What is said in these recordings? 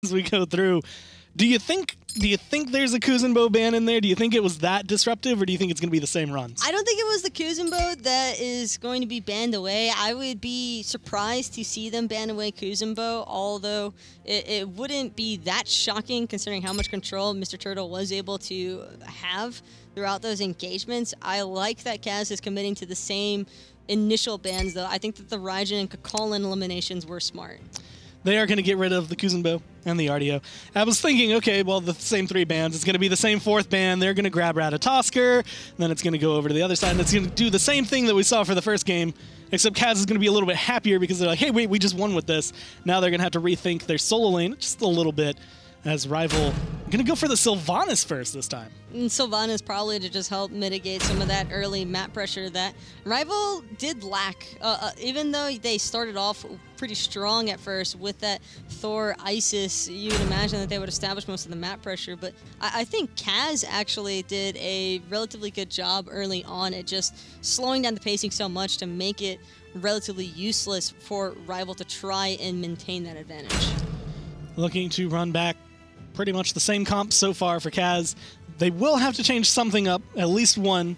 as we go through. Do you think there's a Kuzenbo ban in there? Do you think it was that disruptive, or do you think it's going to be the same runs? I don't think it was the Kuzenbo that is going to be banned away. I would be surprised to see them ban away Kuzenbo, although it wouldn't be that shocking considering how much control Mr. Turtle was able to have throughout those engagements. I like that CAZ is committing to the same initial bans, though. I think that the Raijin and Kakalin eliminations were smart. They are going to get rid of the Kuzenbo and the RDO. I was thinking, okay, well, the same 3 bans. It's going to be the same 4th ban. They're going to grab Ratatosker, then it's going to go over to the other side, and it's going to do the same thing that we saw for the first game, except CAZ is going to be a little bit happier because they're like, hey, wait, we just won with this. Now they're going to have to rethink their solo lane just a little bit, as Rival going to go for the Sylvanas first this time. And Sylvanas probably to just help mitigate some of that early map pressure that Rival did lack. Even though they started off pretty strong at first with that Thor Isis, you would imagine that they would establish most of the map pressure. But I think CAZ actually did a relatively good job early on at just slowing down the pacing so much to make it relatively useless for Rival to try and maintain that advantage. Looking to run back pretty much the same comp so far for CAZ. They will have to change something up, at least one,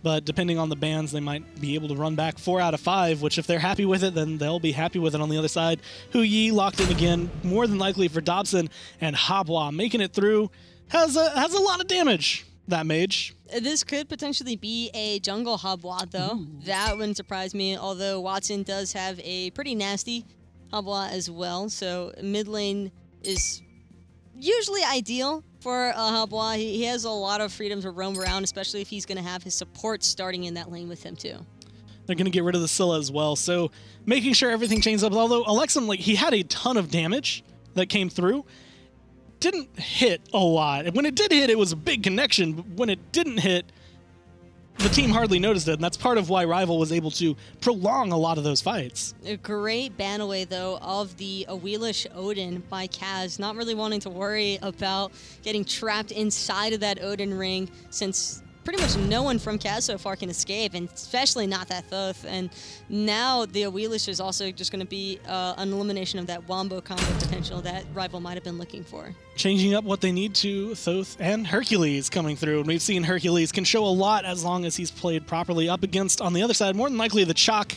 but depending on the bans, they might be able to run back 4 out of 5, which if they're happy with it, then they'll be happy with it on the other side. Hu Yi locked in again, more than likely for Dobson, and Habwa making it through. Has a lot of damage, that mage. This could potentially be a jungle Habwa, though. Ooh. That wouldn't surprise me, although Watson does have a pretty nasty Habwa as well, so mid lane is usually ideal for Habwa. He has a lot of freedom to roam around, especially if he's going to have his support starting in that lane with him too. They're going to get rid of the Scylla as well, so making sure everything changes up. Although Alexum, like, he had a ton of damage that came through. Didn't hit a lot. When it did hit, it was a big connection, but when it didn't hit, the team hardly noticed it, and that's part of why Rival was able to prolong a lot of those fights. A great ban away, though, of the Awelish Odin by CAZ, not really wanting to worry about getting trapped inside of that Odin ring, since pretty much no one from CAZ so far can escape, and especially not that Thoth. And now the Awelish is also just going to be an elimination of that Wombo combo potential that Rival might have been looking for. Changing up what they need to Thoth and Hercules coming through. And we've seen Hercules can show a lot as long as he's played properly up against, on the other side, more than likely the Chalk.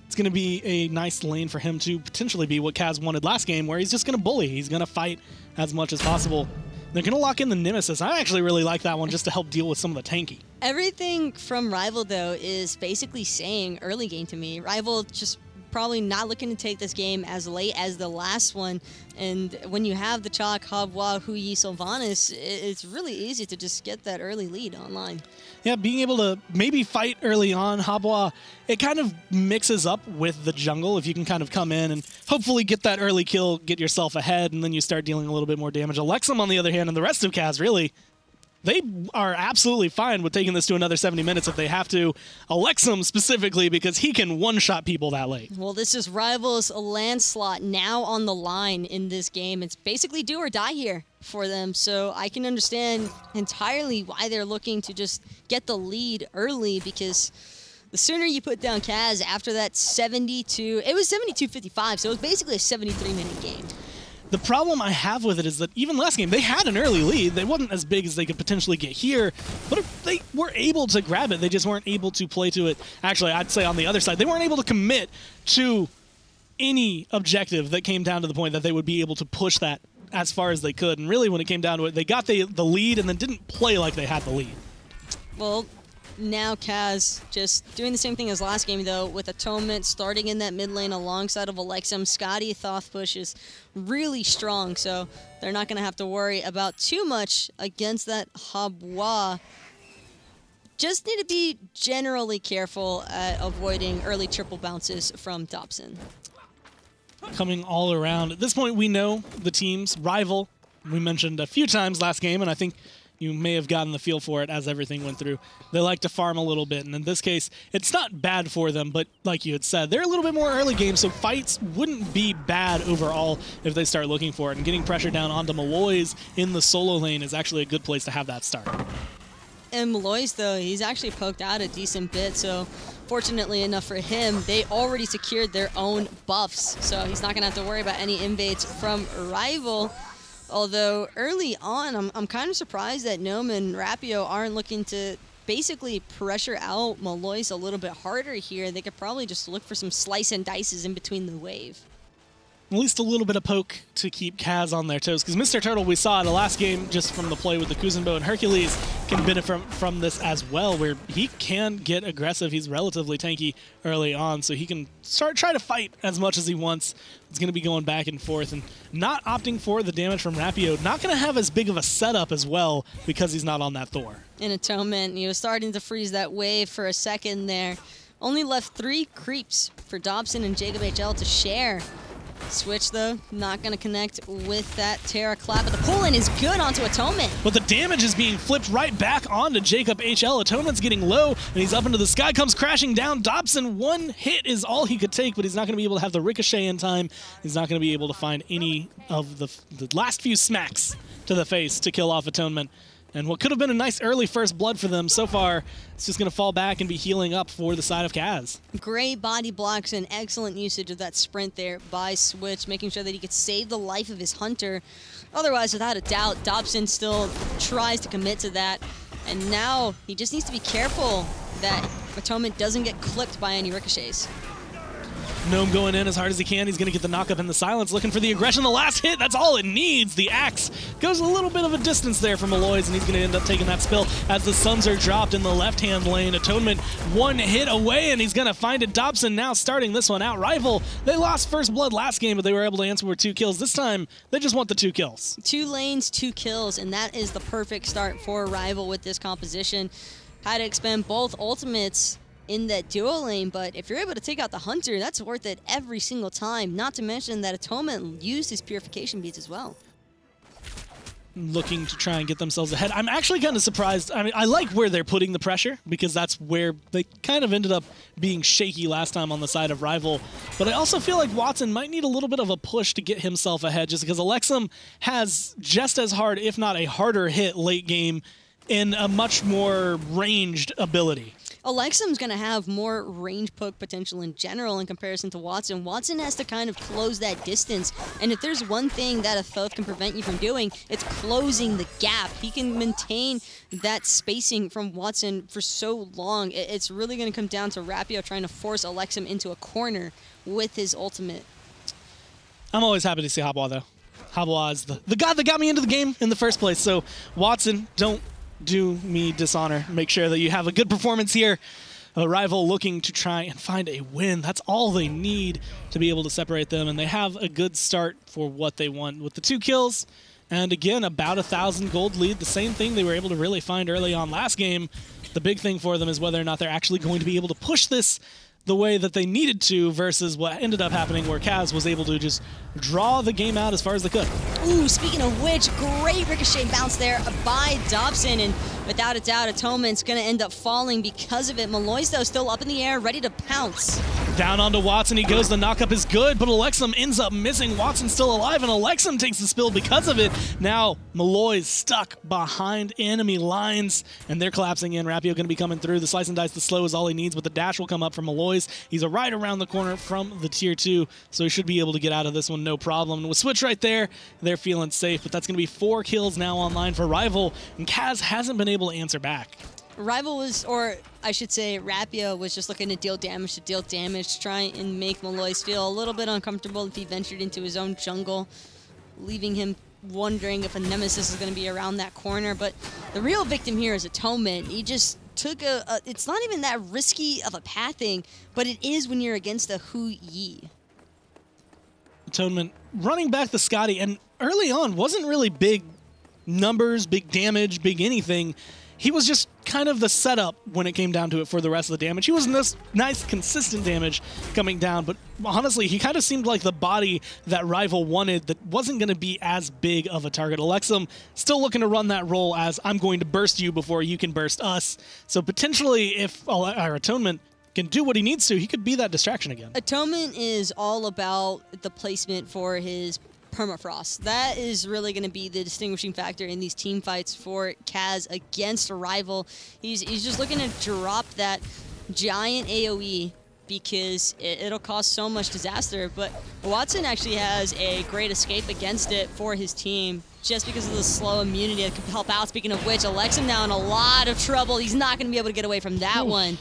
It's going to be a nice lane for him to potentially be what CAZ wanted last game, where he's just going to bully. He's going to fight as much as possible. They're going to lock in the Nemesis. I actually really like that one just to help deal with some of the tanky. Everything from Rival, though, is basically saying early game to me. Rival just probably not looking to take this game as late as the last one. And when you have the Chalk, Habwa, Hu Yi, Sylvanas, it's really easy to just get that early lead online. Yeah, being able to maybe fight early on, Habwa, it kind of mixes up with the jungle if you can kind of come in and hopefully get that early kill, get yourself ahead, and then you start dealing a little bit more damage. Alexum, on the other hand, and the rest of CAZ, really, they are absolutely fine with taking this to another 70 minutes if they have to. Alexum specifically, because he can one-shot people that late. Well, this is Rival's Lancelot now on the line in this game. It's basically do or die here for them, so I can understand entirely why they're looking to just get the lead early, because the sooner you put down CAZ after that 72, it was 72-55, so it was basically a 73-minute game. The problem I have with it is that even last game, they had an early lead. They wasn't as big as they could potentially get here, but if they were able to grab it, they just weren't able to play to it. Actually, I'd say on the other side, they weren't able to commit to any objective that came down to the point that they would be able to push that as far as they could. And really, when it came down to it, they got the lead and then didn't play like they had the lead. Well, now CAZ just doing the same thing as last game, though, with Atonement starting in that mid lane alongside of Alexum. Scotty Thoth push is really strong, so they're not going to have to worry about too much against that Habwa. Just need to be generally careful at avoiding early triple bounces from Dobson. Coming all around. At this point, we know the teams. Rival, we mentioned a few times last game, and I think you may have gotten the feel for it as everything went through. They like to farm a little bit, and in this case, it's not bad for them, but like you had said, they're a little bit more early game, so fights wouldn't be bad overall if they start looking for it. And getting pressure down onto Malloy's in the solo lane is actually a good place to have that start. And Malloy's, though, he's actually poked out a decent bit, so fortunately enough for him, they already secured their own buffs, so he's not going to have to worry about any invades from Rival. Although early on, I'm kind of surprised that Gnome and Rapio aren't looking to basically pressure out Malois a little bit harder here. They could probably just look for some slice and dices in between the wave. At least a little bit of poke to keep CAZ on their toes, because Mr. Turtle, we saw in the last game, just from the play with the Kuzenbo and Hercules, can benefit from this as well, where he can get aggressive. He's relatively tanky early on, so he can try to fight as much as he wants. It's going to be going back and forth, and not opting for the damage from Rapio. Not going to have as big of a setup as well, because he's not on that Thor. In Atonement, he was starting to freeze that wave for a second there. Only left 3 creeps for Dobson and Jacob HL to share. Switch, though, not going to connect with that Terra Clap, but the pull-in is good onto Atonement. But the damage is being flipped right back onto Jacob HL. Atonement's getting low, and he's up into the sky, comes crashing down. Dobson, 1 hit is all he could take, but he's not going to be able to have the ricochet in time. He's not going to be able to find any of the last few smacks to the face to kill off Atonement. And what could have been a nice early first blood for them, so far, it's just going to fall back and be healing up for the side of CAZ. Great body blocks and excellent usage of that sprint there by Switch, making sure that he could save the life of his Hunter. Otherwise, without a doubt, Dobson still tries to commit to that. And now he just needs to be careful that Atonement doesn't get clipped by any ricochets. Gnome going in as hard as he can. He's going to get the knock-up in the silence, looking for the aggression. The last hit, that's all it needs. The axe goes a little bit of a distance there from Malois, and he's going to end up taking that spill as the Suns are dropped in the left-hand lane. Atonement 1 hit away, and he's going to find it. Dobson now starting this one out. Rival, they lost first blood last game, but they were able to answer with 2 kills. This time, they just want the 2 kills. 2 lanes, 2 kills, and that is the perfect start for Rival with this composition. Had to expend both ultimates in that duo lane, but if you're able to take out the Hunter, that's worth it every single time. Not to mention that Atonement used his purification beads as well. Looking to try and get themselves ahead. I'm actually kind of surprised. I mean, I like where they're putting the pressure, because that's where they kind of ended up being shaky last time on the side of Rival. But I also feel like Watson might need a little bit of a push to get himself ahead, just because Alexum has just as hard, if not a harder hit late game in a much more ranged ability. Alexum's going to have more range poke potential in general in comparison to Watson. Watson has to kind of close that distance, and if there's one thing that a Thoth can prevent you from doing, it's closing the gap. He can maintain that spacing from Watson for so long. It's really going to come down to Rapio trying to force Alexum into a corner with his ultimate. I'm always happy to see Habwa, though. Habwa is the god that got me into the game in the first place, so Watson, don't do me dishonor. Make sure that you have a good performance here. A Rival looking to try and find a win. That's all they need to be able to separate them, and they have a good start for what they want with the 2 kills. And again, about 1,000 gold lead, the same thing they were able to really find early on last game. The big thing for them is whether or not they're actually going to be able to push this the way that they needed to versus what ended up happening where CAZ was able to just draw the game out as far as they could. Ooh, speaking of which, great ricochet bounce there by Dobson, and without a doubt, Atonement's going to end up falling because of it. Malois, though, still up in the air, ready to pounce. Down onto Watson, he goes, the knockup is good, but Alexum ends up missing. Watson's still alive, and Alexum takes the spill because of it. Now, Malois stuck behind enemy lines, and they're collapsing in. Rapio going to be coming through. The slice and dice, the slow is all he needs, but the dash will come up from Malois. He's right around the corner from the tier 2, so he should be able to get out of this one no problem. And with Switch right there, they're feeling safe, but that's going to be 4 kills now online for Rival, and CAZ hasn't been able to answer back. Rival was, or I should say Rapio was just looking to deal damage, try and make Malois feel a little bit uncomfortable if he ventured into his own jungle, leaving him wondering if a nemesis is going to be around that corner. But the real victim here is Atonement. He just took it's not even that risky of a pathing, but it is when you're against a Hu Yi. Atonement running back the Scotty, and early on wasn't really big numbers, big damage, big anything. He was just kind of the setup when it came down to it for the rest of the damage. He was nice, consistent damage coming down, but honestly, he kind of seemed like the body that Rival wanted that wasn't going to be as big of a target. Alexum still looking to run that role as, I'm going to burst you before you can burst us. So potentially, if our Atonement can do what he needs to, he could be that distraction again. Atonement is all about the placement for his permafrost. That is really going to be the distinguishing factor in these team fights for CAZ against a Rival. He's just looking to drop that giant AoE because it'll cause so much disaster. But Watson actually has a great escape against it for his team just because of the slow immunity that can help out. Speaking of which, Alexum now in a lot of trouble. He's not going to be able to get away from that one.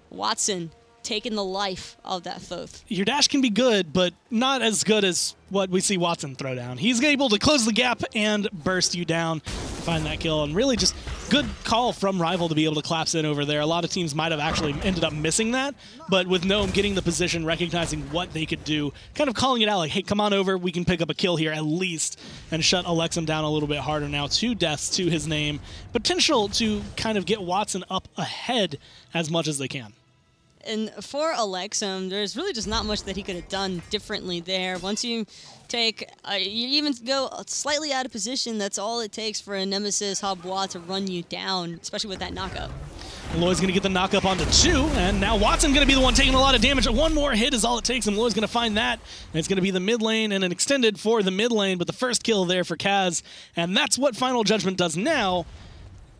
Watson taking the life of that Thoth. Your dash can be good, but not as good as what we see Watson throw down. He's able to close the gap and burst you down, find that kill, and really just good call from Rival to be able to collapse in over there. A lot of teams might have actually ended up missing that, but with Gnome getting the position, recognizing what they could do, kind of calling it out like, hey, come on over, we can pick up a kill here at least, and shut Alexum down a little bit harder now. 2 deaths to his name. Potential to kind of get Watson up ahead as much as they can. And for Alexum, there's really just not much that he could have done differently there. Once you take, you even go slightly out of position, that's all it takes for a Nemesis Habois to run you down, especially with that knockup. Malloy's going to get the knock-up onto 2, and now Watson going to be the one taking a lot of damage. One more hit is all it takes, and Malloy's going to find that. And it's going to be the mid lane and an extended for the mid lane, but the first kill there for CAZ, and that's what Final Judgment does now.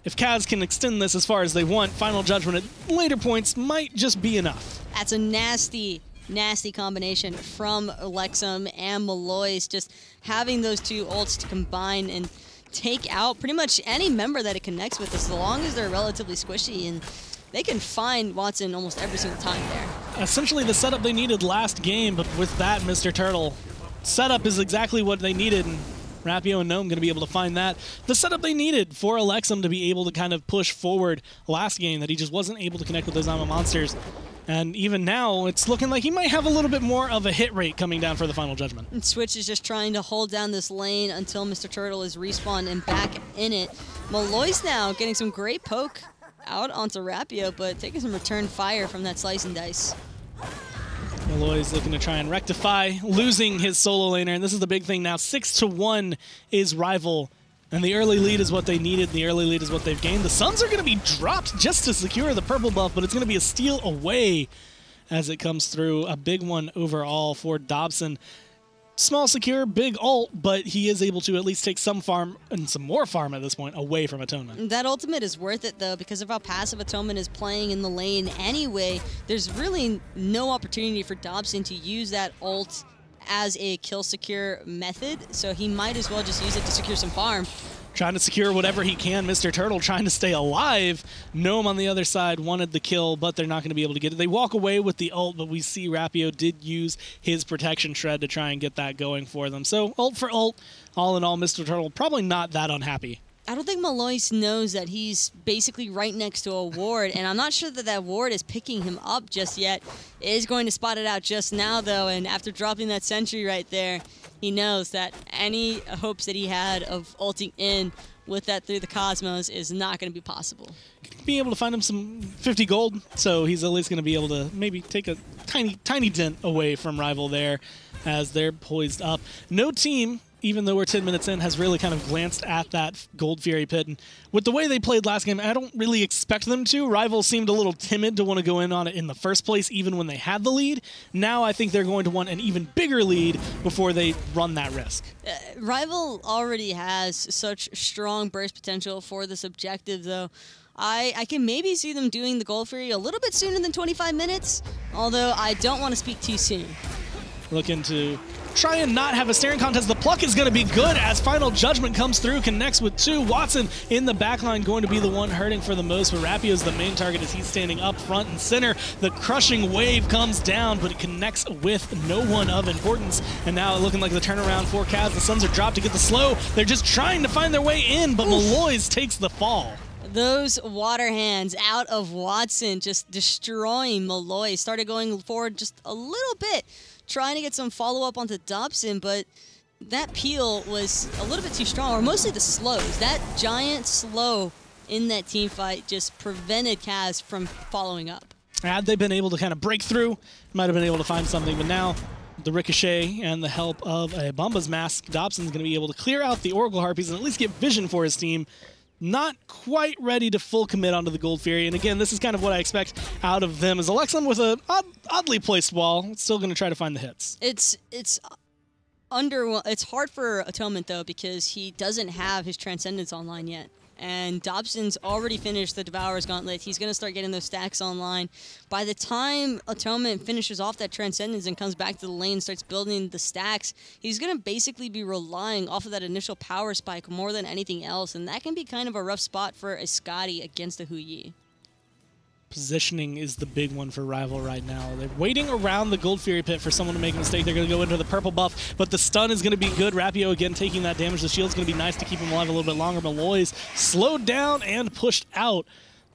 If CAZ can extend this as far as they want, Final Judgment at later points might just be enough. That's a nasty, nasty combination from Alexum and Malloy's. Just having those 2 ults to combine and take out pretty much any member that it connects with, as long as they're relatively squishy, and they can find Watson almost every single time there. Essentially the setup they needed last game, but with that, Mr. Turtle, setup is exactly what they needed, and Rapio and Gnome going to be able to find that. The setup they needed for Alexum to be able to kind of push forward last game, that he just wasn't able to connect with those Ama monsters. And even now, it's looking like he might have a little bit more of a hit rate coming down for the Final Judgment. And Switch is just trying to hold down this lane until Mr. Turtle is respawned and back in it. Malloy's now getting some great poke out onto Rapio, but taking some return fire from that slice and dice. Malloy's looking to try and rectify, losing his solo laner, and this is the big thing now. 6-1 is Rival, and the early lead is what they needed. The early lead is what they've gained. The Suns are going to be dropped just to secure the purple buff, but it's going to be a steal away as it comes through. A big one overall for Dobson. Small secure, big ult, but he is able to at least take some farm, and some more farm at this point, away from Atonement. That ultimate is worth it, though, because of how passive Atonement is playing in the lane anyway. There's really no opportunity for Dobson to use that ult as a kill secure method, so he might as well just use it to secure some farm. Trying to secure whatever he can. Mr. Turtle trying to stay alive. Gnome on the other side wanted the kill, but they're not going to be able to get it. They walk away with the ult, but we see Rapio did use his protection shred to try and get that going for them. So ult for ult, all in all, Mr. Turtle probably not that unhappy. I don't think Malloy's knows that he's basically right next to a ward, and I'm not sure that that ward is picking him up just yet. Is going to spot it out just now, though, and after dropping that sentry right there, he knows that any hopes that he had of ulting in with that through the Cosmos is not going to be possible. Be able to find him some 50 gold, so he's at least going to be able to maybe take a tiny dent away from Rival there as they're poised up. No team, even though we're 10 minutes in, has really kind of glanced at that Gold Fury pit. And with the way they played last game, I don't really expect them to. Rival seemed a little timid to want to go in on it in the first place, even when they had the lead. Now I think they're going to want an even bigger lead before they run that risk. Rival already has such strong burst potential for this objective, though. I can maybe see them doing the Gold Fury a little bit sooner than 25 minutes, although I don't want to speak too soon. Looking to try and not have a staring contest. The pluck is going to be good as Final Judgment comes through, connects with 2. Watson in the backline going to be the one hurting for the most, but Rapio's the main target as he's standing up front and center. The crushing wave comes down, but it connects with no one of importance. And now looking like the turnaround for CAZ. The Suns are dropped to get the slow. They're just trying to find their way in, but Malloy's takes the fall. Those water hands out of Watson just destroying Malloy. Started going forward just a little bit, trying to get some follow-up onto Dobson, but that peel was a little bit too strong, or mostly the slows. That giant slow in that team fight just prevented CAZ from following up. Had they been able to kind of break through, might have been able to find something, but now the Ricochet and the help of a Bumba's Mask, Dobson's going to be able to clear out the Oracle Harpies and at least get vision for his team. Not quite ready to full commit onto the Gold Fury. And again, this is kind of what I expect out of them. As Alexum with a oddly placed wall, it's still going to try to find the hits. It's hard for Atonement, though, because he doesn't have his Transcendence online yet. and Dobson's already finished the Devourer's Gauntlet. He's going to start getting those stacks online. By the time Atonement finishes off that Transcendence and comes back to the lane, starts building the stacks, he's going to basically be relying off of that initial power spike more than anything else, and that can be kind of a rough spot for a Scotty against a Hu Yi. Positioning is the big one for Rival right now. They're waiting around the Gold Fury pit for someone to make a mistake. They're going to go into the purple buff, but the stun is going to be good. Rapio again taking that damage. The shield's going to be nice to keep him alive a little bit longer. Malloy's slowed down and pushed out.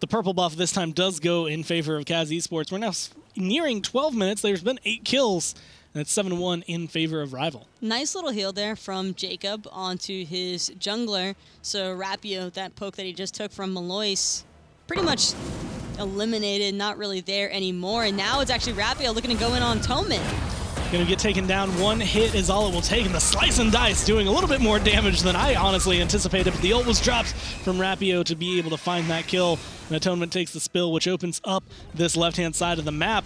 The purple buff this time does go in favor of CAZ Esports. We're now nearing 12 minutes. There's been 8 kills, and it's 7-1 in favor of Rival. Nice little heal there from Jacob onto his jungler. So Rapio, that poke that he just took from Malloy's, pretty much eliminated, not really there anymore. And now it's actually Rapio looking to go in on Atonement. Gonna get taken down. One hit is all it will take, and the slice and dice doing a little bit more damage than I honestly anticipated, but the ult was dropped from Rapio to be able to find that kill. And Atonement takes the spill, which opens up this left-hand side of the map,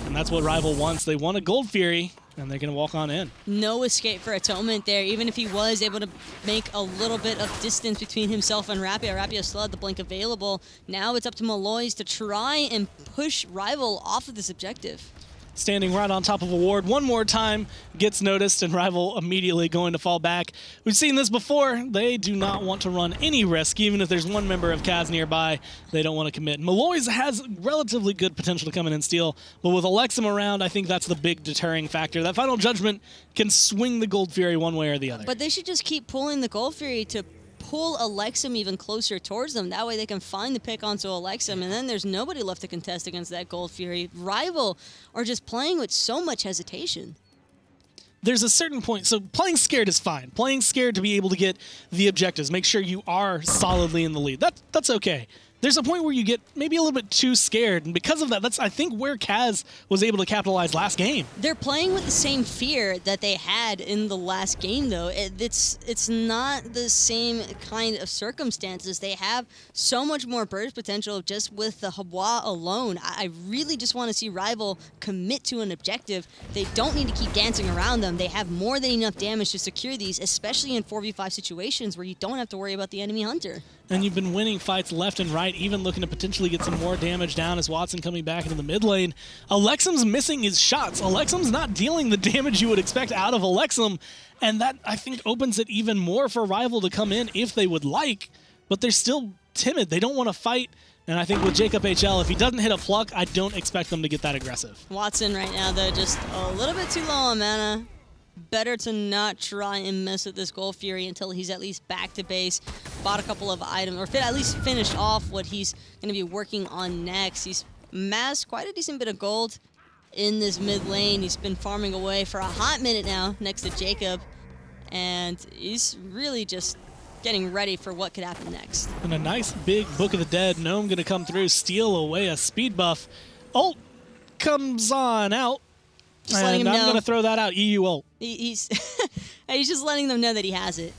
and that's what Rival wants. They want a Gold Fury, and they're gonna walk on in. No escape for Atonement there, even if he was able to make a little bit of distance between himself and Rapio. Rapio still had the blink available. Now it's up to Malloy's to try and push Rival off of this objective. Standing right on top of a ward one more time, gets noticed, and Rival immediately going to fall back. We've seen this before. They do not want to run any risk, even if there's one member of CAZ nearby. They don't want to commit. Malloy's has relatively good potential to come in and steal, but with Alexum around, I think that's the big deterring factor. That Final Judgment can swing the Gold Fury one way or the other. But they should just keep pulling the Gold Fury to pull Alexum even closer towards them. That way they can find the pick onto Alexum, and then there's nobody left to contest against that Gold Fury. Rival are just playing with so much hesitation. There's a certain point, so playing scared is fine. Playing scared to be able to get the objectives, make sure you are solidly in the lead. That's okay. There's a point where you get maybe a little bit too scared, and because of that, that's, I think, where CAZ was able to capitalize last game. They're playing with the same fear that they had in the last game, though. It's not the same kind of circumstances. They have so much more burst potential just with the Hwa alone. I really just want to see Rival commit to an objective. They don't need to keep dancing around them. They have more than enough damage to secure these, especially in 4v5 situations where you don't have to worry about the enemy hunter. And you've been winning fights left and right, even looking to potentially get some more damage down as Watson coming back into the mid lane. Alexum's missing his shots. Alexum's not dealing the damage you would expect out of Alexum, and that, I think, opens it even more for Rival to come in if they would like, but they're still timid. They don't want to fight, and I think with Jacob HL, if he doesn't hit a pluck, I don't expect them to get that aggressive. Watson right now, though, just a little bit too low on mana. Better to not try and mess with this Gold Fury until he's at least back to base, bought a couple of items, or at least finished off what he's going to be working on next. He's massed quite a decent bit of gold in this mid lane. He's been farming away for a hot minute now next to Jacob, and he's really just getting ready for what could happen next. And a nice big Book of the Dead. Gnome going to come through, steal away a speed buff. Ult comes on out. Just letting him know. I'm going to throw that out. EU ult. He's just letting them know that he has it.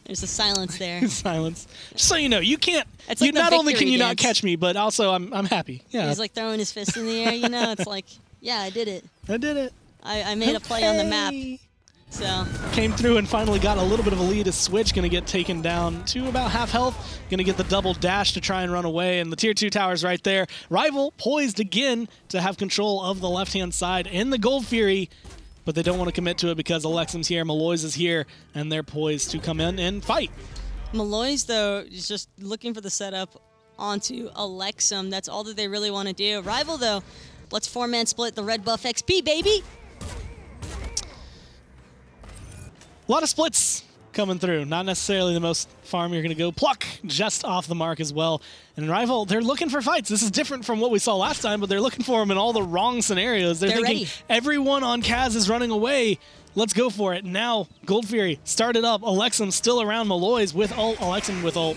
There's a silence there. Silence. Just so you know, you can't. It's like not only can you dance. not catch me, but also I'm happy. Yeah. He's like throwing his fist in the air. You know, it's like, yeah, I did it. I did it. I made a play on the map. So came through and finally got a little bit of a lead. As Switch going to get taken down to about half health. Going to get the double dash to try and run away, and the tier 2 tower's right there. Rival poised again to have control of the left-hand side in the Gold Fury, but they don't want to commit to it because Alexum's here, Malloy's is here, and they're poised to come in and fight. Malloy's, though, is just looking for the setup onto Alexum. That's all that they really want to do. Rival, though, let's 4-man split the red buff XP, baby! A lot of splits coming through. Not necessarily the most farm you're going to go. Pluck just off the mark as well. And Rival, they're looking for fights. This is different from what we saw last time, but they're looking for them in all the wrong scenarios. They're thinking, ready. Everyone on CAZ is running away. Let's go for it. Now, Gold Fury started up. Alexum still around Malloy's with ult. Alexum with ult.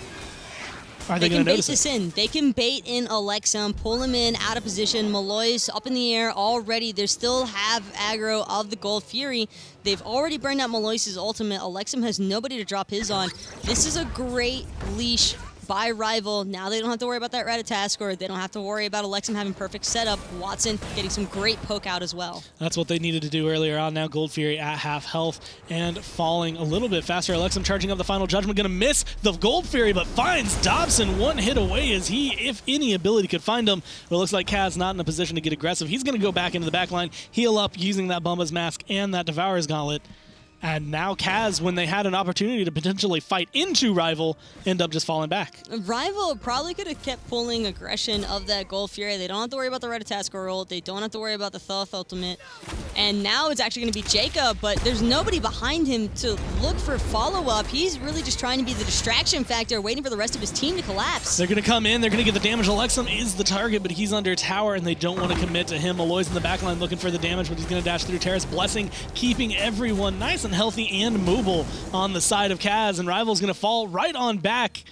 Are they going to notice this in? They can bait in Alexum, pull him in, out of position. Malloy's up in the air already. They still have aggro of the Gold Fury. They've already burned out Malloy's ultimate. Alexum has nobody to drop his on. This is a great leash by Rival. Now they don't have to worry about that Ratatasker. They don't have to worry about Alexum having perfect setup. Watson getting some great poke out as well. That's what they needed to do earlier on. Now Gold Fury at half health and falling a little bit faster. Alexum charging up the Final Judgment, going to miss the Gold Fury, but finds Dobson one hit away as he, if any ability, could find him. But it looks like CAZ not in a position to get aggressive. He's going to go back into the back line, heal up using that Bumba's Mask and that Devourer's Gauntlet. And now CAZ, when they had an opportunity to potentially fight into Rival, end up just falling back. Rival probably could have kept pulling aggression of that Gold Fury. They don't have to worry about the Ratatasker roll. They don't have to worry about the Thoth ultimate. And now it's actually going to be Jacob, but there's nobody behind him to look for follow-up. He's really just trying to be the distraction factor, waiting for the rest of his team to collapse. They're going to come in. They're going to get the damage. Alexum is the target, but he's under tower, and they don't want to commit to him. Malloy's in the backline looking for the damage, but he's going to dash through Terrace. Blessing, keeping everyone nice and healthy and mobile on the side of CAZ, and Rival's going to fall right on back.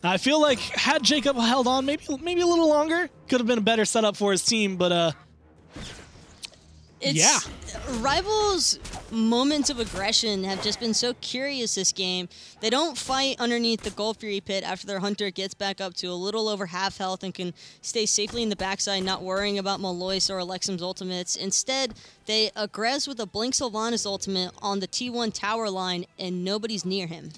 I feel like had Jacob held on maybe a little longer, could have been a better setup for his team, but yeah. Rival's moments of aggression have just been so curious this game. They don't fight underneath the Gold Fury pit after their hunter gets back up to a little over half health and can stay safely in the backside, not worrying about Malloy's or Alexum's ultimates. Instead, they aggress with a Blink Sylvanas ultimate on the T1 tower line, and nobody's near him.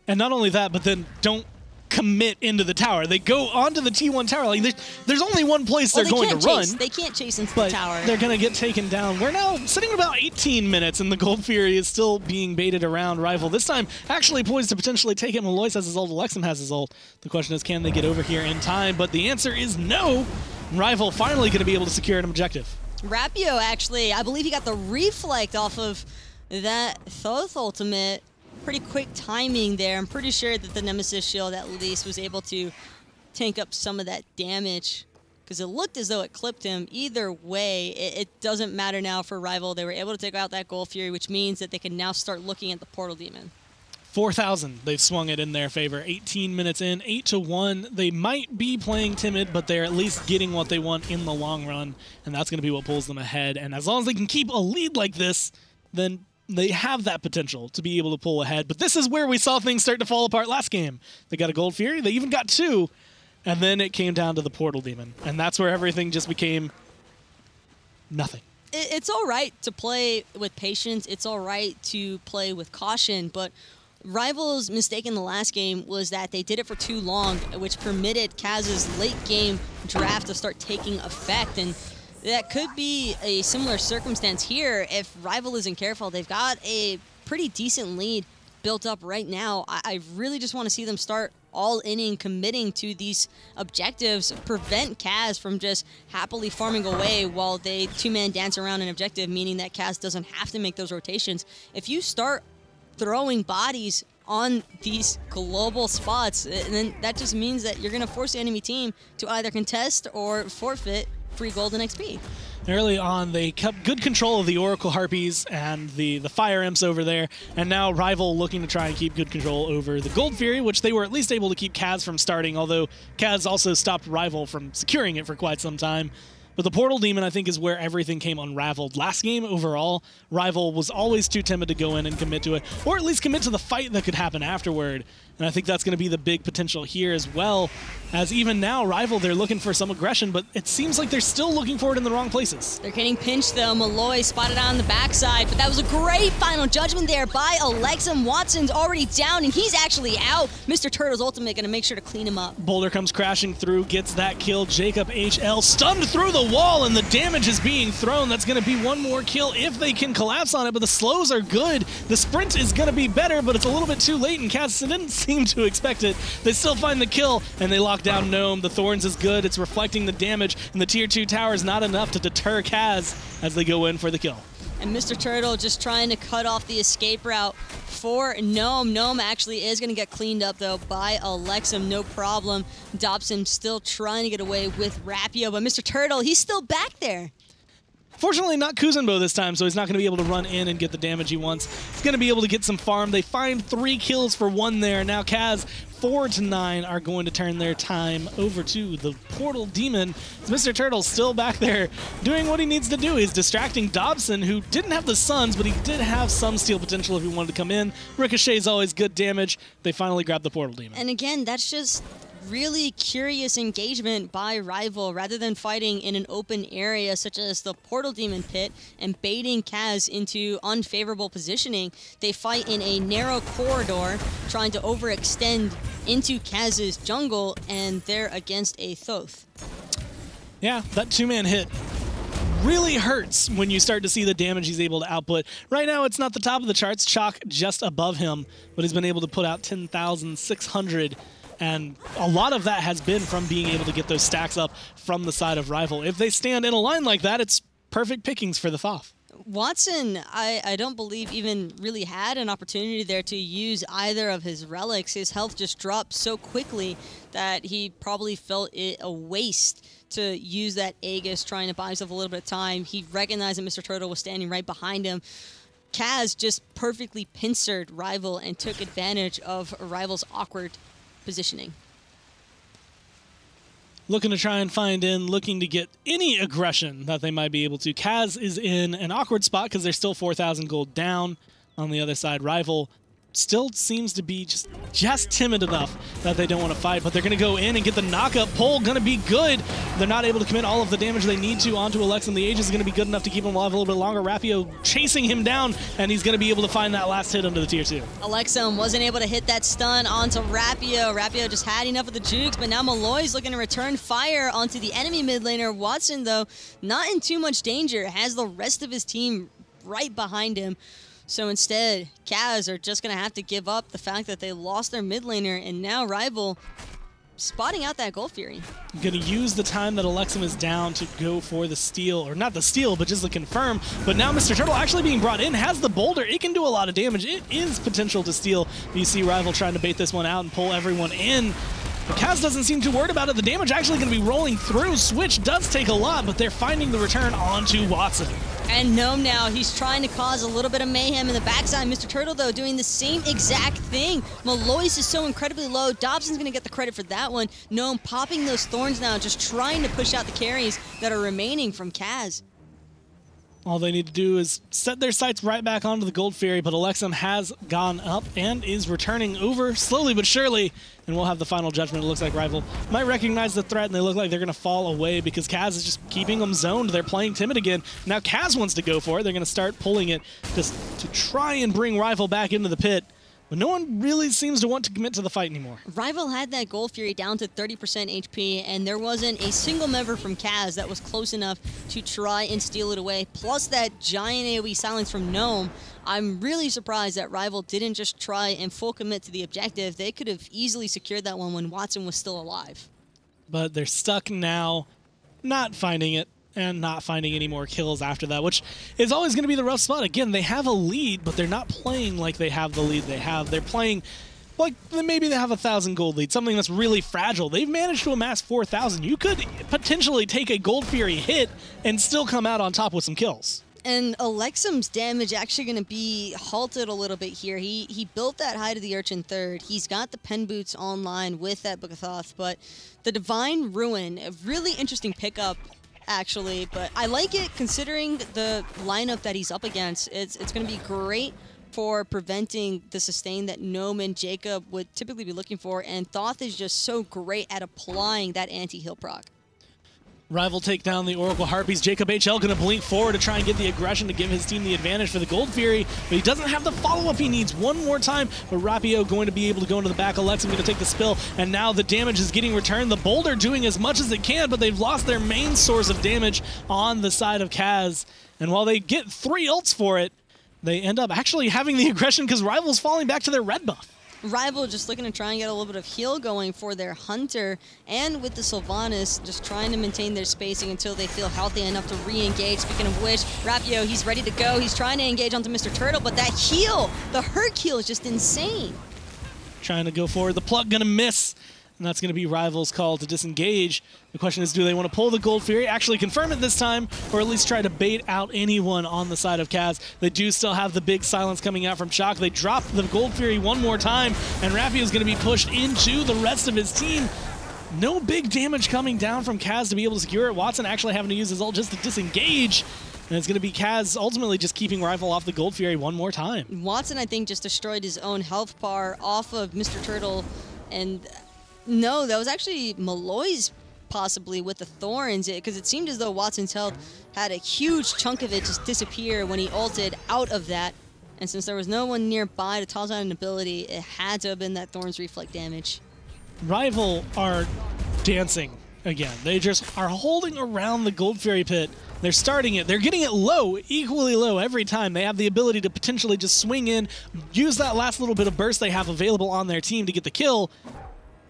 And not only that, but then don't commit into the tower. They go onto the T1 tower. Like there's only one place they're going to run. They can't chase into the tower. They're going to get taken down. We're now sitting at about 18 minutes, and the Gold Fury is still being baited around Rival. This time, actually poised to potentially take it. Malloy has his ult. Alexum has his ult. The question is, can they get over here in time? But the answer is no. Rival finally going to be able to secure an objective. Rapio, actually, I believe he got the reflect off of that Thoth ultimate. Pretty quick timing there. I'm pretty sure that the Nemesis shield at least was able to tank up some of that damage, because it looked as though it clipped him. Either way, it doesn't matter now for Rival. They were able to take out that Gold Fury, which means that they can now start looking at the Portal Demon. 4,000. They've swung it in their favor. 18 minutes in, 8-1. They might be playing timid, but they're at least getting what they want in the long run, and that's going to be what pulls them ahead. And as long as they can keep a lead like this, then they have that potential to be able to pull ahead. But this is where we saw things start to fall apart last game. They got a Gold Fury. They even got two. And then it came down to the Portal Demon. And that's where everything just became nothing. It's all right to play with patience. It's all right to play with caution. But Rival's mistake in the last game was that they did it for too long, which permitted CAZ's late game draft to start taking effect. And that could be a similar circumstance here if Rival isn't careful. They've got a pretty decent lead built up right now. I really just want to see them start all inning, committing to these objectives, prevent CAZ from just happily farming away while they two-man dance around an objective, meaning that CAZ doesn't have to make those rotations. If you start throwing bodies on these global spots, and then that just means that you're going to force the enemy team to either contest or forfeit free golden XP. Early on, they kept good control of the Oracle Harpies and the Fire Imps over there, and now Rival looking to try and keep good control over the Gold Fury, which they were at least able to keep CAZ from starting, although CAZ also stopped Rival from securing it for quite some time. But the Portal Demon, I think, is where everything came unraveled. Last game, overall, Rival was always too timid to go in and commit to it, or at least commit to the fight that could happen afterward. And I think that's going to be the big potential here as well, as even now, Rival, they're looking for some aggression, but it seems like they're still looking for it in the wrong places. They're getting pinched, though. Malloy spotted on the backside, but that was a great final judgment there by Alexum. Watson's already down, and he's actually out. Mr. Turtle's ultimate going to make sure to clean him up. Boulder comes crashing through, gets that kill. Jacob HL stunned through the wall, and the damage is being thrown. That's going to be one more kill if they can collapse on it, but the slows are good. The sprint is going to be better, but it's a little bit too late, and CAZ didn't seem to expect it. They still find the kill, and they lock down Gnome. The Thorns is good. It's reflecting the damage, and the Tier 2 tower is not enough to deter CAZ as they go in for the kill. And Mr. Turtle just trying to cut off the escape route for Gnome. Gnome actually is going to get cleaned up, though, by Alexum. No problem. Dobson still trying to get away with Rapio, but Mr. Turtle, he's still back there. Fortunately, not Kuzenbo this time, so he's not going to be able to run in and get the damage he wants. He's going to be able to get some farm. They find 3 kills for 1 there. Now CAZ, 4-9, are going to turn their time over to the Portal Demon. Mr. Turtle's still back there doing what he needs to do. He's distracting Dobson, who didn't have the Suns, but he did have some steal potential if he wanted to come in. Ricochet's always good damage. They finally grab the Portal Demon. And again, that's just really curious engagement by Rival. Rather than fighting in an open area such as the Portal Demon Pit and baiting CAZ into unfavorable positioning, they fight in a narrow corridor, trying to overextend into CAZ's jungle, and they're against a Thoth. Yeah, that two-man hit really hurts when you start to see the damage he's able to output. Right now, it's not the top of the charts. Chalk just above him, but he's been able to put out 10,600, and a lot of that has been from being able to get those stacks up from the side of Rival. If they stand in a line like that, it's perfect pickings for the Thoth. Watson, I don't believe even really had an opportunity there to use either of his relics. His health just dropped so quickly that he probably felt it a waste to use that Aegis, trying to buy himself a little bit of time. He recognized that Mr. Turtle was standing right behind him. CAZ just perfectly pincered Rival and took advantage of Rival's awkward positioning. Looking to try and find in, looking to get any aggression that they might be able to. CAZ is in an awkward spot because they're still 4,000 gold down. On the other side, Rival still seems to be just timid enough that they don't want to fight, but they're going to go in and get the knockup. Pull going to be good. They're not able to commit all of the damage they need to onto Alexum. The Aegis is going to be good enough to keep him alive a little bit longer. Rapio chasing him down, and he's going to be able to find that last hit under the tier 2. Alexum wasn't able to hit that stun onto Rapio. Rapio just had enough of the jukes, but now Malloy's looking to return fire onto the enemy mid laner. Watson, though, not in too much danger, has the rest of his team right behind him. So instead, CAZ are just going to have to give up the fact that they lost their mid laner, and now Rival spotting out that Gold Fury. Going to use the time that Alexum is down to go for the steal, or not the steal, but just the confirm. But now Mr. Turtle actually being brought in, has the boulder. It can do a lot of damage. It is potential to steal. You see Rival trying to bait this one out and pull everyone in. But CAZ doesn't seem too worried about it. The damage actually going to be rolling through. Switch does take a lot, but they're finding the return onto Watson. And Gnome now, he's trying to cause a little bit of mayhem in the backside. Mr. Turtle, though, doing the same exact thing. Malloy's is so incredibly low. Dobson's going to get the credit for that one. Gnome popping those thorns now, just trying to push out the carries that are remaining from CAZ. All they need to do is set their sights right back onto the Gold Fury, but Alexum has gone up and is returning over slowly but surely, and we'll have the final judgment. It looks like Rival might recognize the threat, and they look like they're going to fall away because CAZ is just keeping them zoned. They're playing timid again. Now CAZ wants to go for it. They're going to start pulling it just to try and bring Rival back into the pit. But no one really seems to want to commit to the fight anymore. Rival had that Gold Fury down to 30% HP, and there wasn't a single member from CAZ that was close enough to try and steal it away. Plus that giant AoE silence from Gnome. I'm really surprised that Rival didn't just try and full commit to the objective. They could have easily secured that one when Watson was still alive. But they're stuck now, not finding it, and not finding any more kills after that, which is always going to be the rough spot. Again, they have a lead, but they're not playing like they have the lead they have. They're playing like maybe they have 1,000 gold lead, something that's really fragile. They've managed to amass 4,000. You could potentially take a Gold Fury hit and still come out on top with some kills. And Alexum's damage actually going to be halted a little bit here. He built that Hide of the Urchin third. He's got the Pen Boots online with that Book of Thoth, but the Divine Ruin, a really interesting pickup, actually, but I like it considering the lineup that he's up against. It's going to be great for preventing the sustain that Gnome and Jacob would typically be looking for, and Thoth is just so great at applying that anti-heal proc. Rival take down the Oracle Harpies. Jacob HL going to blink forward to try and get the aggression to give his team the advantage for the Gold Fury, but he doesn't have the follow-up he needs. One more time, but Rapio going to be able to go into the back. Alexum going to take the spill, and now the damage is getting returned. The Boulder doing as much as it can, but they've lost their main source of damage on the side of CAZ, and while they get 3 ults for it, they end up actually having the aggression because Rival's falling back to their red buff. Rival just looking to try and get a little bit of heal going for their Hunter, and with the Sylvanas just trying to maintain their spacing until they feel healthy enough to re-engage. Speaking of which, Rapio, he's ready to go. He's trying to engage onto Mr. Turtle, but that heal, the hurt heal is just insane. Trying to go forward. The plug going to miss, and that's going to be Rival's call to disengage. The question is, do they want to pull the Gold Fury, actually confirm it this time, or at least try to bait out anyone on the side of CAZ? They do still have the big silence coming out from Chalk. They drop the Gold Fury one more time, and Rapio is going to be pushed into the rest of his team. No big damage coming down from CAZ to be able to secure it. Watson actually having to use his ult just to disengage. And it's going to be CAZ ultimately just keeping Rival off the Gold Fury one more time. Watson, I think, just destroyed his own health bar off of Mr. Turtle, and No, that was actually Malloy's possibly with the Thorns, because it seemed as though Watson's health had a huge chunk of it just disappear when he ulted out of that. And since there was no one nearby to toss out an ability, it had to have been that Thorns reflect damage. Rival are dancing again. They just are holding around the Gold Fury pit. They're starting it. They're getting it low, equally low every time. They have the ability to potentially just swing in, use that last little bit of burst they have available on their team to get the kill,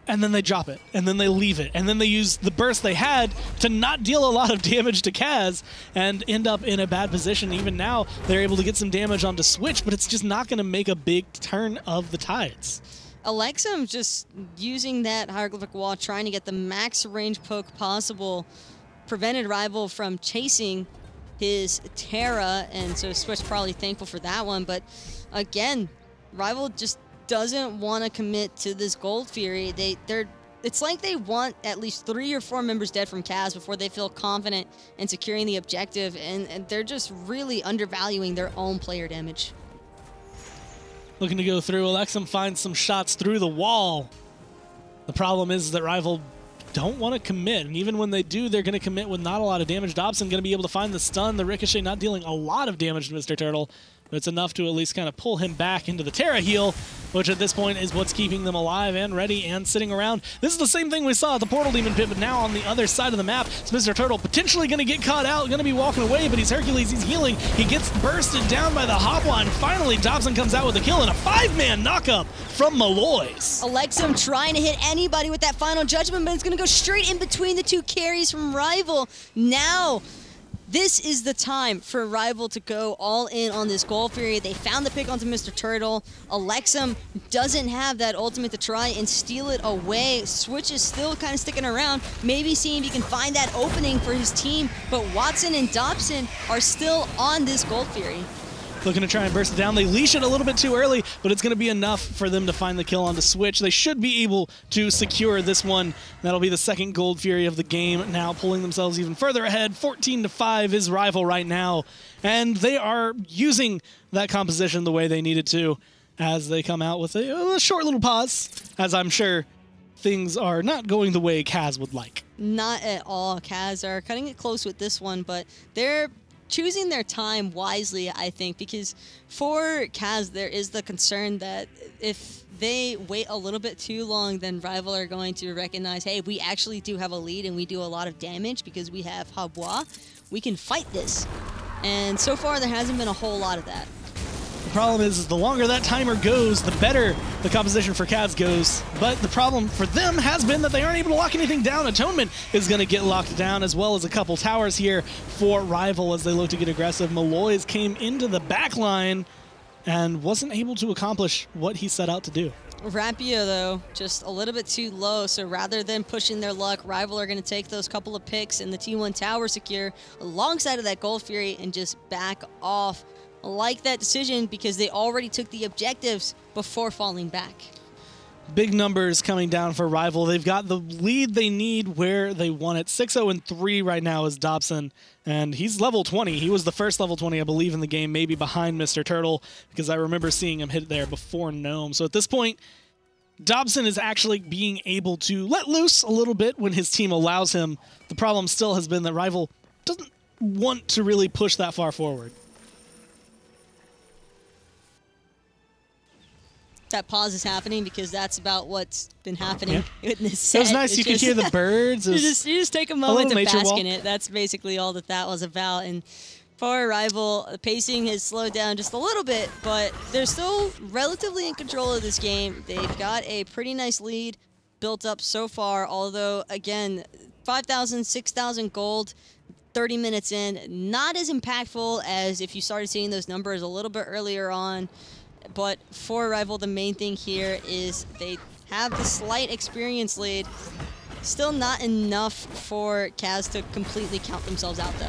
and then they drop it, and then they leave it, and then they use the burst they had to not deal a lot of damage to CAZ and end up in a bad position. Even now, they're able to get some damage onto Switch, but it's just not going to make a big turn of the tides. Alexum just using that hieroglyphic wall, trying to get the max range poke possible, prevented Rival from chasing his Terra, and so Switch probably thankful for that one. But again, Rival just doesn't want to commit to this Gold Fury. It's like they want at least 3 or 4 members dead from CAZ before they feel confident in securing the objective, and they're just really undervaluing their own player damage. Looking to go through, Alexum finds some shots through the wall. The problem is that Rival don't want to commit, and even when they do, they're going to commit with not a lot of damage. Dobson going to be able to find the stun, the Ricochet not dealing a lot of damage to Mr. Turtle, but it's enough to at least kind of pull him back into the Terra heal, which at this point is what's keeping them alive and ready and sitting around. This is the same thing we saw at the Portal Demon Pit, but now on the other side of the map. It's Mr. Turtle potentially going to get caught out, going to be walking away, but he's Hercules, he's healing. He gets bursted down by the Hopwa, and finally Dobson comes out with a kill and a 5-man knockup from Malloy's. Alexum trying to hit anybody with that final judgment, but it's going to go straight in between the 2 carries from Rival. Now, this is the time for Rival to go all in on this Gold Fury. They found the pick onto Mr. Turtle. Alexum doesn't have that ultimate to try and steal it away. Switch is still kind of sticking around, maybe seeing if he can find that opening for his team, but Watson and Dobson are still on this Gold Fury. Looking to try and burst it down. They leash it a little bit too early, but it's going to be enough for them to find the kill onto Switch. They should be able to secure this one. That'll be the second Gold Fury of the game, now pulling themselves even further ahead. 14-5 is Rival right now, and they are using that composition the way they needed to as they come out with a short little pause, as I'm sure things are not going the way CAZ would like. Not at all. CAZ are cutting it close with this one, but they're choosing their time wisely, I think, because for CAZ, there is the concern that if they wait a little bit too long, then Rival are going to recognize, hey, we actually do have a lead and we do a lot of damage because we have Hopwa. We can fight this. And so far, there hasn't been a whole lot of that. The problem is the longer that timer goes, the better the composition for CAZ goes. But the problem for them has been that they aren't able to lock anything down. Atonement is going to get locked down, as well as a couple towers here for Rival as they look to get aggressive. Malloy's came into the back line and wasn't able to accomplish what he set out to do. Rapia, though, just a little bit too low, so rather than pushing their luck, Rival are going to take those couple of picks and the T1 tower secure alongside of that Gold Fury and just back off. I like that decision because they already took the objectives before falling back. Big numbers coming down for Rival. They've got the lead they need where they want it. 6-0-3 right now is Dobson, and he's level 20. He was the first level 20, I believe, in the game, maybe behind Mr. Turtle, because I remember seeing him hit there before Gnome. So at this point, Dobson is actually being able to let loose a little bit when his team allows him. The problem still has been that Rival doesn't want to really push that far forward. That pause is happening because that's about what's been happening in this set. It was nice. You could hear the birds. You just take a moment to bask in it. That's basically all that was about. And for Rival, the pacing has slowed down just a little bit, but they're still relatively in control of this game. They've got a pretty nice lead built up so far, although, again, 5,000, 6,000 gold, 30 minutes in, not as impactful as if you started seeing those numbers a little bit earlier on. But for Rival, the main thing here is they have the slight experience lead. Still not enough for CAZ to completely count themselves out, though.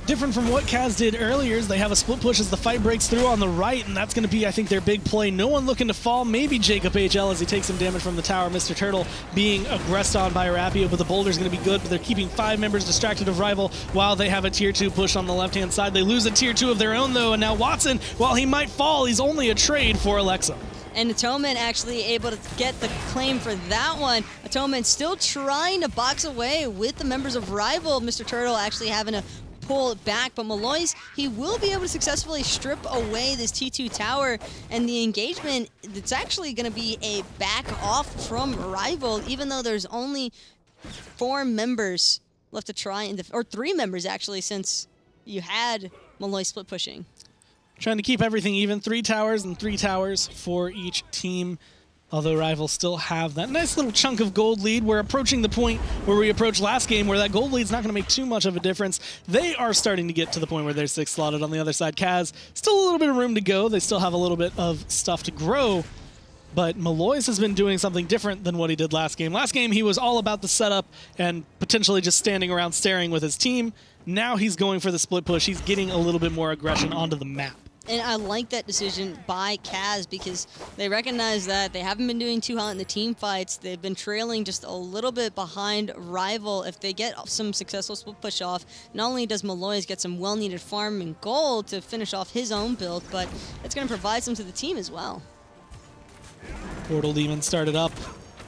Different from what CAZ did earlier is they have a split push as the fight breaks through on the right, and that's going to be, I think, their big play. No one looking to fall. Maybe Jacob HL as he takes some damage from the tower. Mr. Turtle being aggressed on by Rapio, but the boulder's going to be good. But they're keeping 5 members distracted of Rival while they have a tier 2 push on the left-hand side. They lose a tier 2 of their own, though, and now Watson, while he might fall, he's only a trade for Alexum. And Atonement actually able to get the claim for that one. Atonement still trying to box away with the members of Rival. Mr. Turtle actually having to pull it back, but Malloy's, he will be able to successfully strip away this T2 tower, and the engagement, it's actually going to be a back off from Rival, even though there's only 4 members left to try, or 3 members actually, since you had Malloy split pushing. Trying to keep everything even, 3 towers and 3 towers for each team. Although Rival still have that nice little chunk of gold lead. We're approaching the point where we approached last game where that gold lead's not going to make too much of a difference. They are starting to get to the point where they're 6 slotted on the other side. CAZ, still a little bit of room to go. They still have a little bit of stuff to grow. But Malloy's has been doing something different than what he did last game. Last game, he was all about the setup and potentially just standing around staring with his team. Now he's going for the split push. He's getting a little bit more aggression onto the map. And I like that decision by CAZ because they recognize that they haven't been doing too hot in the team fights. They've been trailing just a little bit behind Rival. If they get some successful split push off, not only does Malloy's get some well-needed farm and gold to finish off his own build, but it's going to provide some to the team as well. Portal Demon started up.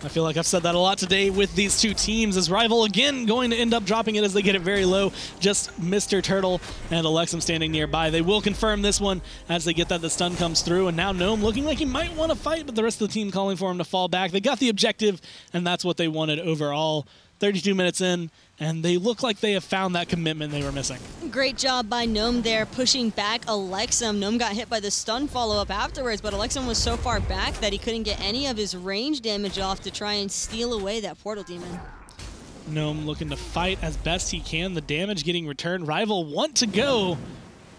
I feel like I've said that a lot today with these two teams, as Rival again going to end up dropping it as they get it very low. Just Mr. Turtle and Alexum standing nearby. They will confirm this one as they get that the stun comes through, and now Gnome looking like he might want to fight, but the rest of the team calling for him to fall back. They got the objective, and that's what they wanted overall. 32 minutes in, and they look like they have found that commitment they were missing. Great job by Gnome there, pushing back Alexum. Gnome got hit by the stun follow-up afterwards, but Alexum was so far back that he couldn't get any of his range damage off to try and steal away that Portal Demon. Gnome looking to fight as best he can. The damage getting returned. Rival want to go,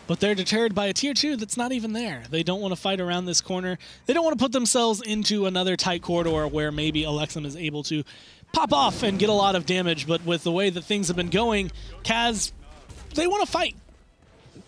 but they're deterred by a tier 2 that's not even there. They don't want to fight around this corner. They don't want to put themselves into another tight corridor where maybe Alexum is able to pop off and get a lot of damage, but with the way that things have been going, CAZ, they want to fight.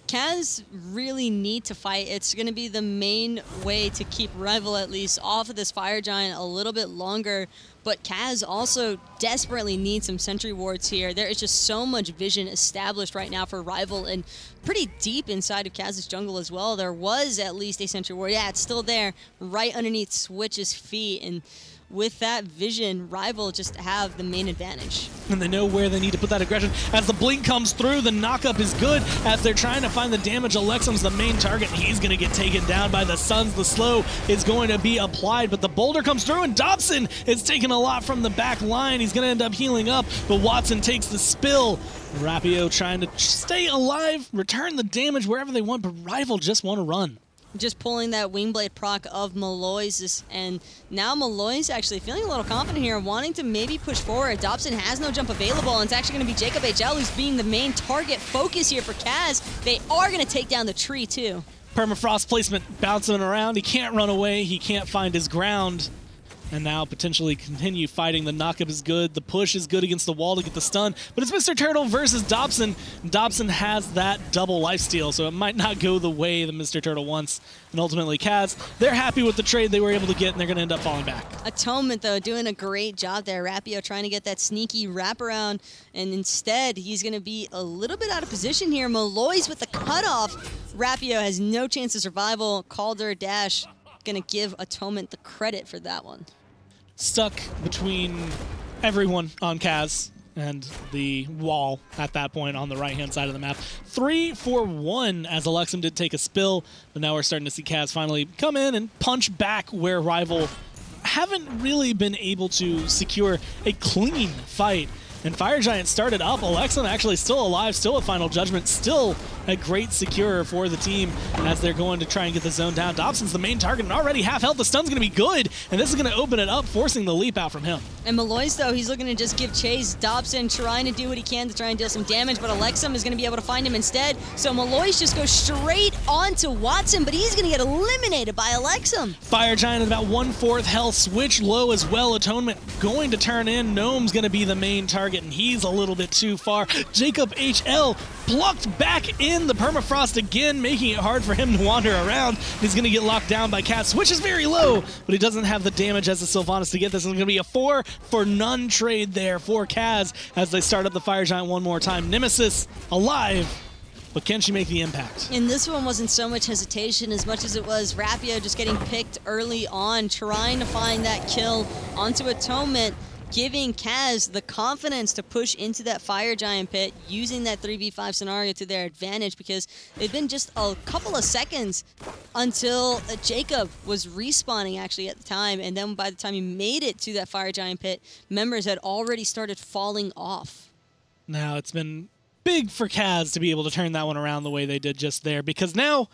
CAZ really need to fight. It's going to be the main way to keep Rival at least off of this Fire Giant a little bit longer, but CAZ also desperately needs some sentry wards here. There is just so much vision established right now for Rival, and pretty deep inside of CAZ's jungle as well. There was at least a sentry ward. Yeah, it's still there, right underneath Switch's feet, and with that vision, Rival just have the main advantage. And they know where they need to put that aggression. As the blink comes through, the knockup is good as they're trying to find the damage. Alexum's the main target. He's going to get taken down by the Suns. The slow is going to be applied, but the boulder comes through, and Dobson is taking a lot from the back line. He's going to end up healing up, but Watson takes the spill. Rapio trying to stay alive, return the damage wherever they want, but Rival just want to run. Just pulling that Wingblade proc of Malloy's, and now Malloy's actually feeling a little confident here, wanting to maybe push forward. Dobson has no jump available, and it's actually going to be Jacob HL who's being the main target focus here for CAZ. They are going to take down the tree too. Permafrost placement bouncing around. He can't run away. He can't find his ground. And now potentially continue fighting. The knockup is good. The push is good against the wall to get the stun. But it's Mr. Turtle versus Dobson. Dobson has that double lifesteal, so it might not go the way that Mr. Turtle wants. And ultimately, CAZ, they're happy with the trade they were able to get, and they're going to end up falling back. Atonement, though, doing a great job there. Rapio trying to get that sneaky wraparound, and instead, he's going to be a little bit out of position here. Malloy's with the cutoff. Rapio has no chance of survival. Calder dash going to give Atonement the credit for that one. Stuck between everyone on CAZ and the wall at that point on the right-hand side of the map. 3-for-1 as Alexum did take a spill, but now we're starting to see CAZ finally come in and punch back where Rival haven't really been able to secure a clean fight. And Fire Giant started up. Alexum actually still alive, still a Final Judgment, still a great securer for the team as they're going to try and get the zone down. Dobson's the main target and already half health. The stun's going to be good, and this is going to open it up, forcing the leap out from him. And Malloy's, though, he's looking to just give chase. Dobson trying to do what he can to try and deal some damage, but Alexum is going to be able to find him instead. So Malloy's just goes straight onto Watson, but he's going to get eliminated by Alexum. Fire Giant at about 1/4 health, Switch low as well. Atonement going to turn in. Gnome's going to be the main target, and he's a little bit too far. Jacob HL plucked back in the permafrost again, making it hard for him to wander around. He's going to get locked down by CAZ. Switch is very low, but he doesn't have the damage as the Sylvanas to get this. It's going to be a 4-for-none trade there for CAZ as they start up the Fire Giant one more time. Nemesis alive, but can she make the impact? And this one wasn't so much hesitation as much as it was Rapio just getting picked early on, trying to find that kill onto Atonement, giving CAZ the confidence to push into that Fire Giant pit, using that 3v5 scenario to their advantage, because it'd been just a couple of seconds until Jacob was respawning actually at the time, and then by the time he made it to that Fire Giant pit, members had already started falling off. Now it's been big for CAZ to be able to turn that one around the way they did just there, because now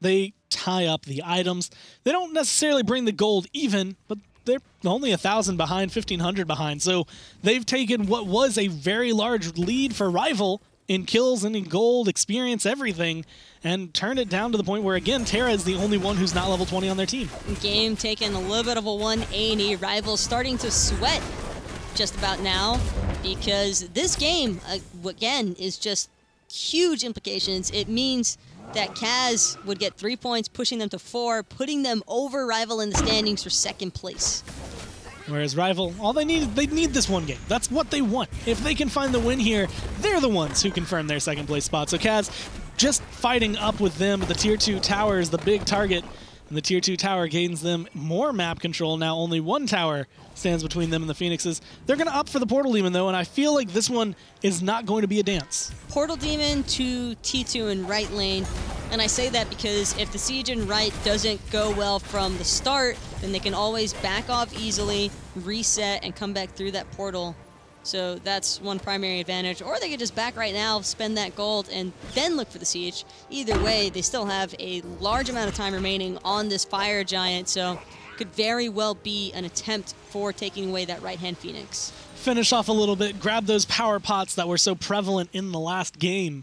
they tie up the items. They don't necessarily bring the gold even, but they're only 1,000 behind, 1,500 behind. So they've taken what was a very large lead for Rival in kills and in gold, experience, everything, and turned it down to the point where, again, Terra is the only one who's not level 20 on their team. Game taking a little bit of a 180. Rival starting to sweat just about now, because this game, again, is just huge implications. It means that CAZ would get 3 points, pushing them to 4, putting them over Rival in the standings for second place. Whereas Rival, all they need this one game. That's what they want. If they can find the win here, they're the ones who confirm their second place spot. So CAZ just fighting up with them. The tier 2 tower is the big target, and the tier 2 tower gains them more map control. Now only one tower stands between them and the Phoenixes. They're going to opt for the Portal Demon, though, and I feel like this one is not going to be a dance. Portal Demon to T2 in right lane, and I say that because if the siege in right doesn't go well from the start, then they can always back off easily, reset, and come back through that portal. So that's one primary advantage. Or they could just back right now, spend that gold, and then look for the siege. Either way, they still have a large amount of time remaining on this Fire Giant, so could very well be an attempt for taking away that right-hand Phoenix. Finish off a little bit, grab those power pots that were so prevalent in the last game,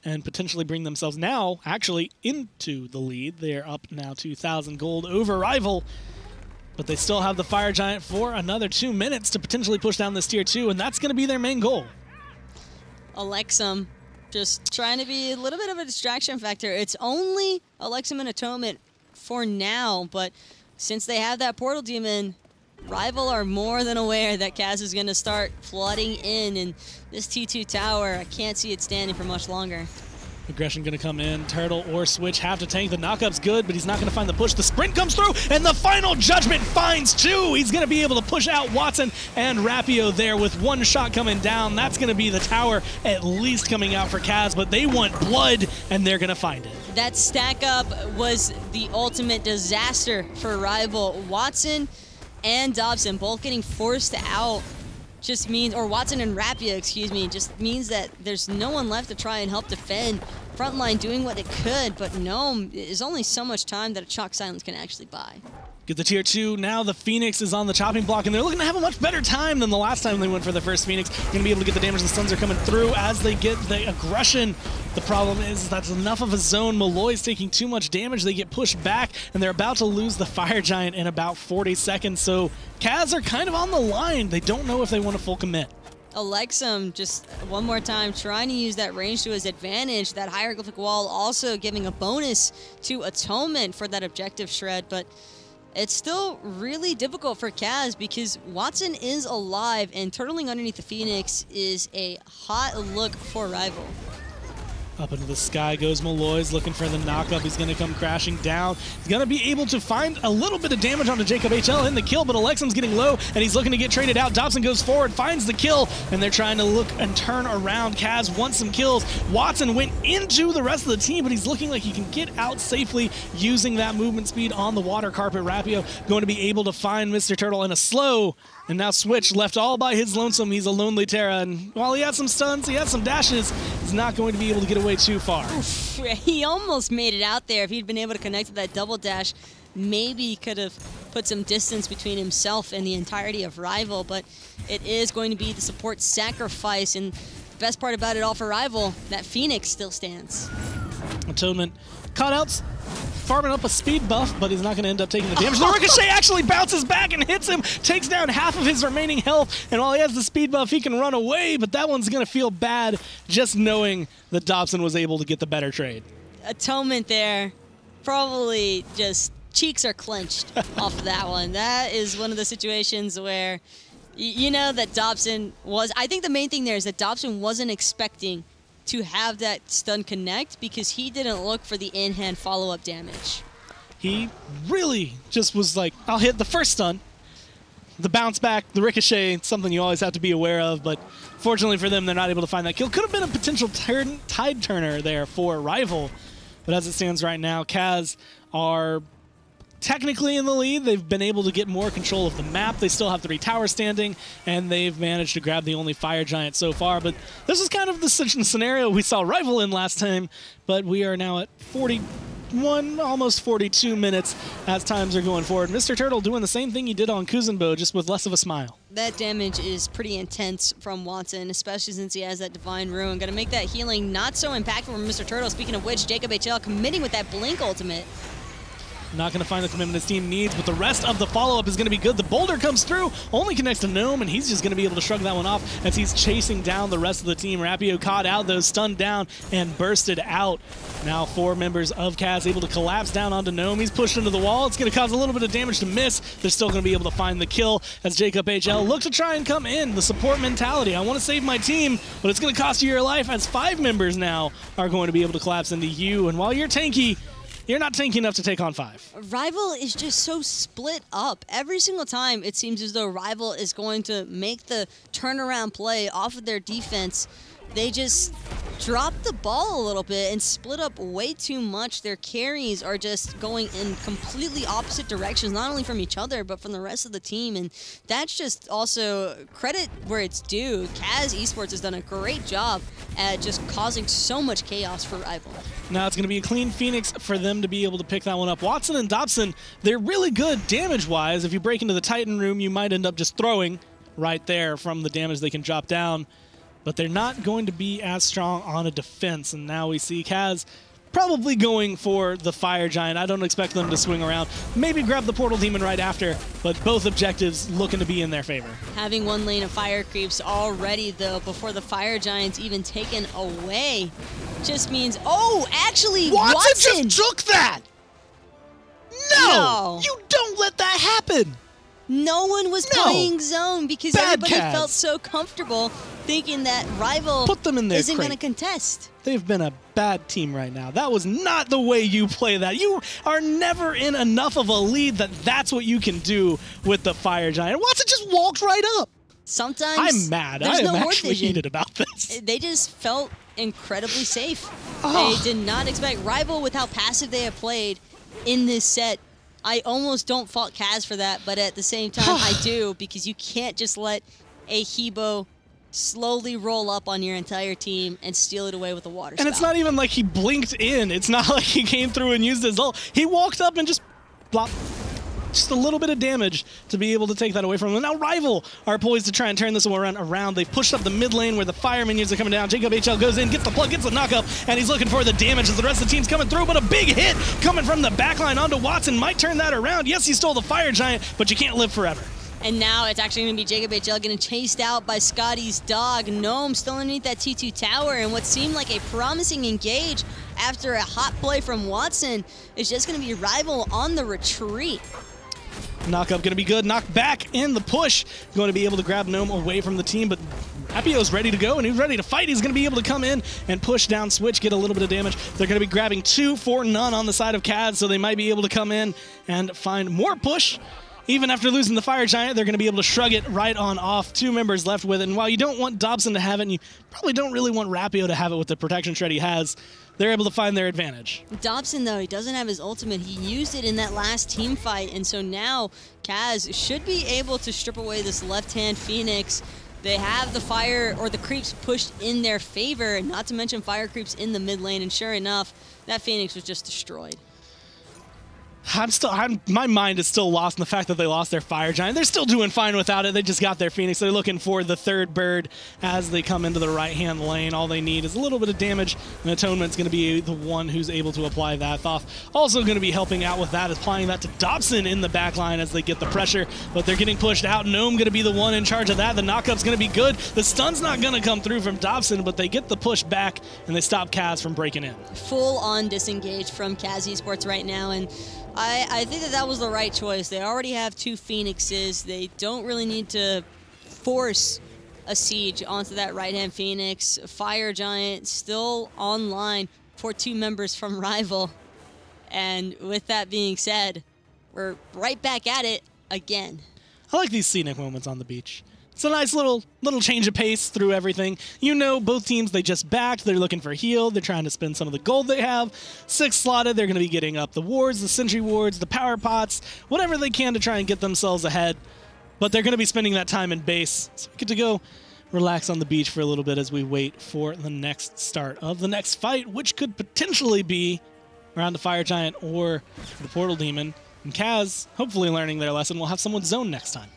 and potentially bring themselves now actually into the lead. They're up now 2,000 gold over Rival, but they still have the Fire Giant for another 2 minutes to potentially push down this tier 2, and that's going to be their main goal. Alexum just trying to be a little bit of a distraction factor. It's only Alexum and Atonement for now, but since they have that Portal Demon, Rival are more than aware that CAZ is going to start flooding in, and this T2 tower, I can't see it standing for much longer. Aggression going to come in. Turtle or Switch have to tank. The knockup's good, but he's not going to find the push. The sprint comes through, and the final judgment finds two. He's going to be able to push out Watson and Rapio there with one shot coming down. That's going to be the tower at least coming out for CAZ, but they want blood, and they're going to find it. That stack up was the ultimate disaster for Rival. Watson and Dobson both getting forced out just means, or Watson and Rapia, excuse me, just means that there's no one left to try and help defend. Frontline doing what it could, but no, there's only so much time that a Chalk Silence can actually buy. Get the tier 2. Now the Phoenix is on the chopping block, and they're looking to have a much better time than the last time they went for the first Phoenix. Going to be able to get the damage. The stuns are coming through as they get the aggression. The problem is that's enough of a zone. Malloy's taking too much damage. They get pushed back, and they're about to lose the Fire Giant in about 40 seconds. So CAZ are kind of on the line. They don't know if they want to full commit. Alexum just one more time trying to use that range to his advantage. That hieroglyphic wall also giving a bonus to Atonement for that objective shred, but it's still really difficult for CAZ because Watson is alive, and turtling underneath the Phoenix is a hot look for Rival. Up into the sky goes Malloy's looking for the knockup. He's going to come crashing down. He's going to be able to find a little bit of damage onto Jacob HL in the kill, but Alexum's getting low, and he's looking to get traded out. Dobson goes forward, finds the kill, and they're trying to look and turn around. CAZ wants some kills. Watson went into the rest of the team, but he's looking like he can get out safely using that movement speed on the water carpet. Rapio going to be able to find Mr. Turtle in a slow, and now Switch left all by his lonesome. He's a lonely Terra, and while he has some stuns, he has some dashes, he's not going to be able to get away too far. Oof, he almost made it out there. If he'd been able to connect to that double dash, maybe he could have put some distance between himself and the entirety of Rival, but it is going to be the support sacrifice, and the best part about it all for Rival, that Phoenix still stands. Atonement cutouts, farming up a speed buff, but he's not going to end up taking the damage. The Ricochet actually bounces back and hits him, takes down half of his remaining health, and while he has the speed buff, he can run away, but that one's going to feel bad just knowing that Dobson was able to get the better trade. Atonement there, probably just cheeks are clenched off of that one. That is one of the situations where you know that Dobson was, I think the main thing there is that Dobson wasn't expecting to have that stun connect because he didn't look for the in-hand follow-up damage. He really just was like, I'll hit the first stun. The bounce back, the ricochet, something you always have to be aware of, but fortunately for them, they're not able to find that kill. Could have been a potential tide turner there for Rival, but as it stands right now, CAZ are technically in the lead. They've been able to get more control of the map. They still have 3 towers standing, and they've managed to grab the only fire giant so far. But this is kind of the scenario we saw Rival in last time, but we are now at 41, almost 42 minutes as times are going forward. Mr. Turtle doing the same thing he did on Kuzenbo, just with less of a smile. That damage is pretty intense from Watson, especially since he has that Divine Ruin. Gonna make that healing not so impactful for Mr. Turtle. Speaking of which, Jacob HL committing with that Blink ultimate. Not going to find the commitment his team needs, but the rest of the follow-up is going to be good. The boulder comes through, only connects to Gnome, and he's just going to be able to shrug that one off as he's chasing down the rest of the team. Rapio caught out, though, stunned down and bursted out. Now 4 members of CAZ able to collapse down onto Gnome. He's pushed into the wall. It's going to cause a little bit of damage to miss. They're still going to be able to find the kill as Jacob HL look to try and come in. The support mentality. I want to save my team, but it's going to cost you your life as 5 members now are going to be able to collapse into you. And while you're tanky, you're not tanky enough to take on 5. Rival is just so split up. Every single time it seems as though Rival is going to make the turnaround play off of their defense. They just drop the ball a little bit and split up way too much. Their carries are just going in completely opposite directions, not only from each other, but from the rest of the team. And that's just also credit where it's due. CAZ Esports has done a great job at just causing so much chaos for Rival. Now it's going to be a clean Phoenix for them to be able to pick that one up. Watson and Dobson, they're really good damage-wise. If you break into the Titan room, you might end up just throwing right there from the damage they can drop down. But they're not going to be as strong on a defense. And now we see CAZ probably going for the Fire Giant. I don't expect them to swing around. Maybe grab the Portal Demon right after, but both objectives looking to be in their favor. Having 1 lane of Fire Creeps already, though, before the Fire Giant's even taken away, just means, oh, actually, Watson just took that! No! You don't let that happen! No one was playing zone because everybody felt so comfortable thinking that Rival isn't going to contest. They've been a bad team right now. That was not the way you play that. You are never in enough of a lead that that's what you can do with the Fire Giant. Watson just walked right up. Sometimes I'm mad. I am actually heated about this. They just felt incredibly safe. They did not expect Rival with how passive they have played in this set. I almost don't fault CAZ for that, but at the same time, I do, because you can't just let a Hebo slowly roll up on your entire team and steal it away with a water spout. And it's not even like he blinked in. It's not like he came through and used his ult. He walked up and just blocked. Just a little bit of damage to be able to take that away from them. Now Rival are poised to try and turn this one around. They've pushed up the mid lane where the fire minions are coming down. Jacob HL goes in, gets the plug, gets the knockup, and he's looking for the damage as the rest of the team's coming through, but a big hit coming from the backline onto Watson might turn that around. Yes, he stole the Fire Giant, but you can't live forever. And now it's actually going to be Jacob HL getting chased out by Scotty's dog. Gnome still underneath that T2 tower, and what seemed like a promising engage after a hot play from Watson is just going to be Rival on the retreat. Knock-up going to be good. Knock back in the push. Going to be able to grab Gnome away from the team, but Rapio's ready to go, and he's ready to fight. He's going to be able to come in and push down Switch, get a little bit of damage. They're going to be grabbing 2 for none on the side of CAZ, so they might be able to come in and find more push. Even after losing the Fire Giant, they're going to be able to shrug it right on off. 2 members left with it, and while you don't want Dobson to have it, and you probably don't really want Rapio to have it with the protection shred he has, they're able to find their advantage. Dobson, though, he doesn't have his ultimate. He used it in that last team fight, and so now CAZ should be able to strip away this left-hand Phoenix. They have the fire or the creeps pushed in their favor, not to mention fire creeps in the mid lane, and sure enough, that Phoenix was just destroyed. My mind is still lost in the fact that they lost their Fire Giant. They're still doing fine without it. They just got their Phoenix. They're looking for the 3rd bird as they come into the right-hand lane. All they need is a little bit of damage, and Atonement's going to be the one who's able to apply that. Thoth also going to be helping out with that, applying that to Dobson in the back line as they get the pressure, but they're getting pushed out. Gnome going to be the one in charge of that. The knockup's going to be good. The stun's not going to come through from Dobson, but they get the push back, and they stop CAZ from breaking in. Full-on disengage from CAZ Esports right now, and I think that was the right choice. They already have 2 Phoenixes. They don't really need to force a siege onto that right-hand Phoenix. Fire Giant still online for 2 members from Rival. And with that being said, we're right back at it again. I like these scenic moments on the beach. It's a nice little change of pace through everything. You know, both teams, they just backed. They're looking for heal. They're trying to spend some of the gold they have. 6 slotted. They're going to be getting up the wards, the sentry wards, the power pots, whatever they can to try and get themselves ahead. But they're going to be spending that time in base. So we get to go relax on the beach for a little bit as we wait for the next start of the next fight, which could potentially be around the Fire Giant or the Portal Demon. And CAZ, hopefully learning their lesson, will have someone zone next time.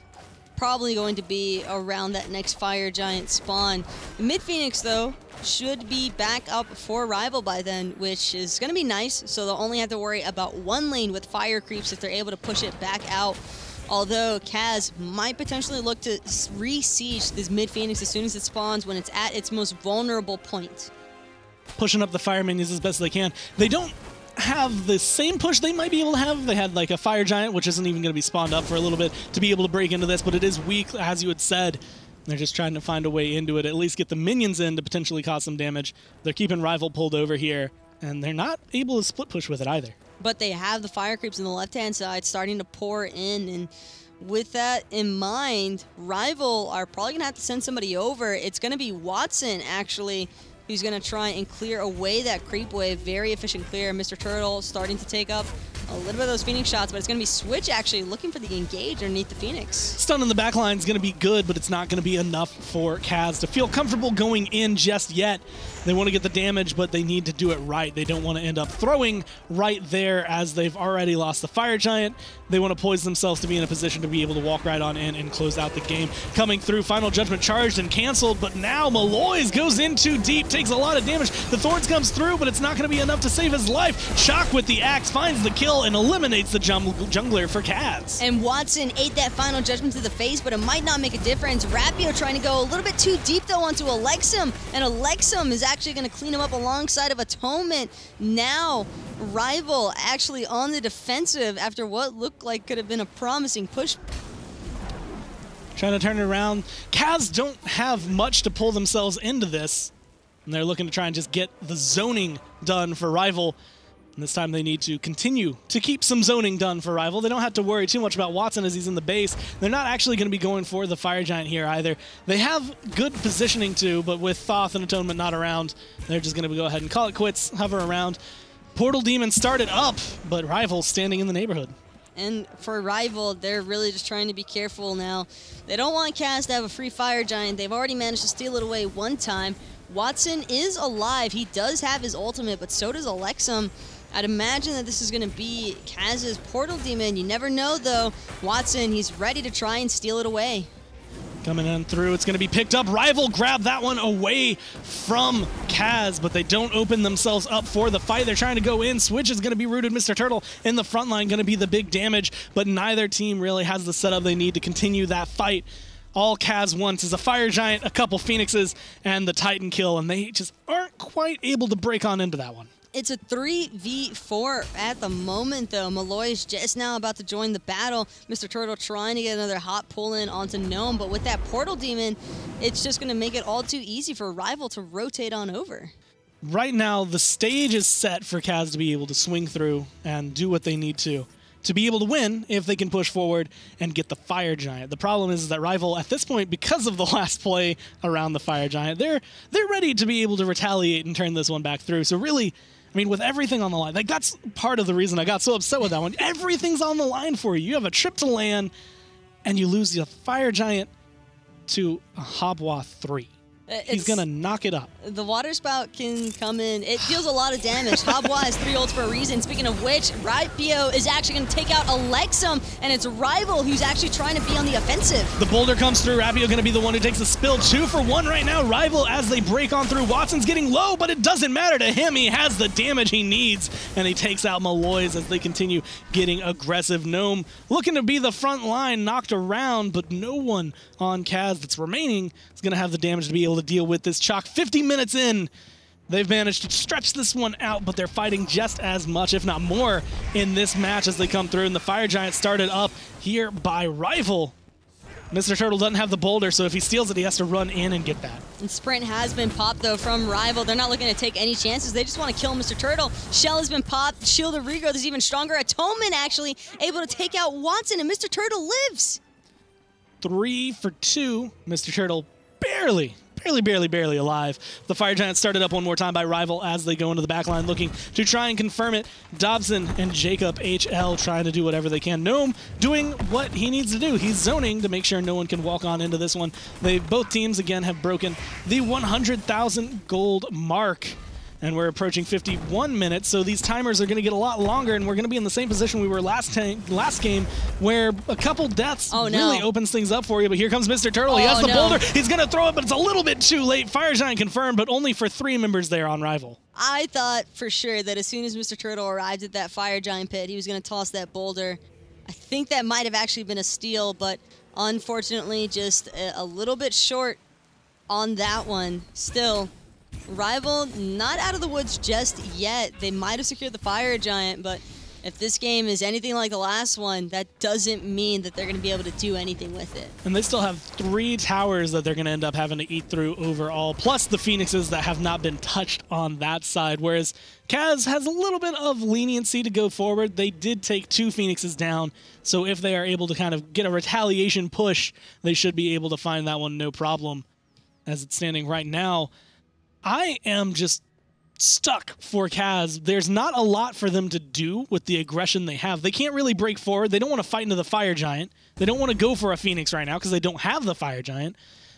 Probably going to be around that next Fire Giant spawn. Mid Phoenix, though, should be back up for Rival by then, which is going to be nice. So they'll only have to worry about 1 lane with fire creeps if they're able to push it back out. Although CAZ might potentially look to re-siege this Mid Phoenix as soon as it spawns when it's at its most vulnerable point. Pushing up the fire minions as best they can. They don't have the same push they might be able to have. They had like a Fire Giant, which isn't even going to be spawned up for a little bit to be able to break into this, but it is weak, as you had said. They're just trying to find a way into it, at least get the minions in to potentially cause some damage. They're keeping Rival pulled over here, and they're not able to split push with it either. But they have the fire creeps on the left-hand side starting to pour in, and with that in mind, Rival are probably going to have to send somebody over. It's going to be Watson, actually, who's going to try and clear away that creep wave. Very efficient clear. Mr. Turtle starting to take up a little bit of those Phoenix shots, but it's going to be Switch actually looking for the engage underneath the Phoenix. Stun in the backline is going to be good, but it's not going to be enough for CAZ to feel comfortable going in just yet. They want to get the damage, but they need to do it right. They don't want to end up throwing right there as they've already lost the Fire Giant. They want to poise themselves to be in a position to be able to walk right on in and close out the game. Coming through, Final Judgment charged and canceled, but now Malloy's goes in too deep, takes a lot of damage. The Thorns comes through, but it's not going to be enough to save his life. Shock with the axe finds the kill and eliminates the jungler for CAZ. And Watson ate that Final Judgment to the face, but it might not make a difference. Rapio trying to go a little bit too deep, though, onto Alexum, and Alexum is actually going to clean him up alongside of Atonement. Now, Rival actually on the defensive after what looked like could have been a promising push. Trying to turn it around. CAZ don't have much to pull themselves into this, and they're looking to try and just get the zoning done for Rival. And this time they need to continue to keep some zoning done for Rival. They don't have to worry too much about Watson as he's in the base. They're not actually going to be going for the Fire Giant here either. They have good positioning too, but with Thoth and Atonement not around, they're just going to go ahead and call it quits, hover around. Portal Demon started up, but Rival standing in the neighborhood. And for Rival, they're really just trying to be careful now. They don't want CAZ to have a free Fire Giant. They've already managed to steal it away one time. Watson is alive. He does have his ultimate, but so does Alexum. I'd imagine that this is going to be CAZ's Portal Demon. You never know, though. Watson, he's ready to try and steal it away. Coming in through, it's going to be picked up. Rival grab that one away from CAZ, but they don't open themselves up for the fight. They're trying to go in. Switch is going to be rooted. Mr. Turtle in the front line, going to be the big damage, but neither team really has the setup they need to continue that fight. All CAZ wants is a Fire Giant, a couple Phoenixes, and the Titan kill, and they just aren't quite able to break on into that one. It's a 3v4 at the moment, though. Malloy is just now about to join the battle. Mr. Turtle trying to get another hot pull-in onto Gnome, but with that Portal Demon, it's just going to make it all too easy for Rival to rotate on over. Right now, the stage is set for CAZ to be able to swing through and do what they need to be able to win if they can push forward and get the Fire Giant. The problem is that Rival, at this point, because of the last play around the Fire Giant, they're ready to be able to retaliate and turn this one back through. So really, I mean, with everything on the line, like that's part of the reason I got so upset with that one. Everything's on the line for you. You have a trip to land, and you lose the Fire Giant to a Habwa 3. He's going to knock it up. The water spout can come in. It deals a lot of damage. Habwa has 3 ults for a reason. Speaking of which, Rapio is actually going to take out Alexum, and it's Rival who's actually trying to be on the offensive. The boulder comes through. Rapio going to be the one who takes the spill. 2 for 1 right now. Rival as they break on through. Watson's getting low, but it doesn't matter to him. He has the damage he needs, and he takes out Malloy's as they continue getting aggressive. Gnome looking to be the front line, knocked around, but no one on CAZ that's remaining is going to have the damage to be able to deal with this. Chalk 50 minutes in, they've managed to stretch this one out, but they're fighting just as much, if not more, in this match as they come through. And the Fire Giant started up here by Rival. Mr. Turtle doesn't have the boulder, so if he steals it, he has to run in and get that. And Sprint has been popped, though, from Rival. They're not looking to take any chances. They just want to kill Mr. Turtle. Shell has been popped. Shield of Regrowth is even stronger. Atonement actually able to take out Watson, and Mr. Turtle lives. 3 for 2. Mr. Turtle barely alive. The Fire Giant started up one more time by Rival as they go into the backline looking to try and confirm it. Dobson and Jacob HL trying to do whatever they can. Gnome doing what he needs to do. He's zoning to make sure no one can walk on into this one. Both teams, again, have broken the 100,000 gold mark. And we're approaching 51 minutes, so these timers are going to get a lot longer, and we're going to be in the same position we were last game, where a couple deaths really opens things up for you. But here comes Mr. Turtle. He has the boulder. He's going to throw it, but it's a little bit too late. Fire Giant confirmed, but only for 3 members there on Rival. I thought for sure that as soon as Mr. Turtle arrived at that Fire Giant pit, he was going to toss that boulder. I think that might have actually been a steal, but unfortunately just a little bit short on that one. Still, Rival not out of the woods just yet. They might have secured the Fire Giant, but if this game is anything like the last one, that doesn't mean that they're going to be able to do anything with it. And they still have 3 towers that they're going to end up having to eat through overall, plus the Phoenixes that have not been touched on that side, whereas CAZ has a little bit of leniency to go forward. They did take 2 Phoenixes down, so if they are able to kind of get a retaliation push, they should be able to find that one no problem. As it's standing right now, I am just stuck for CAZ. There's not a lot for them to do with the aggression they have. They can't really break forward. They don't want to fight into the Fire Giant. They don't want to go for a Phoenix right now because they don't have the Fire Giant.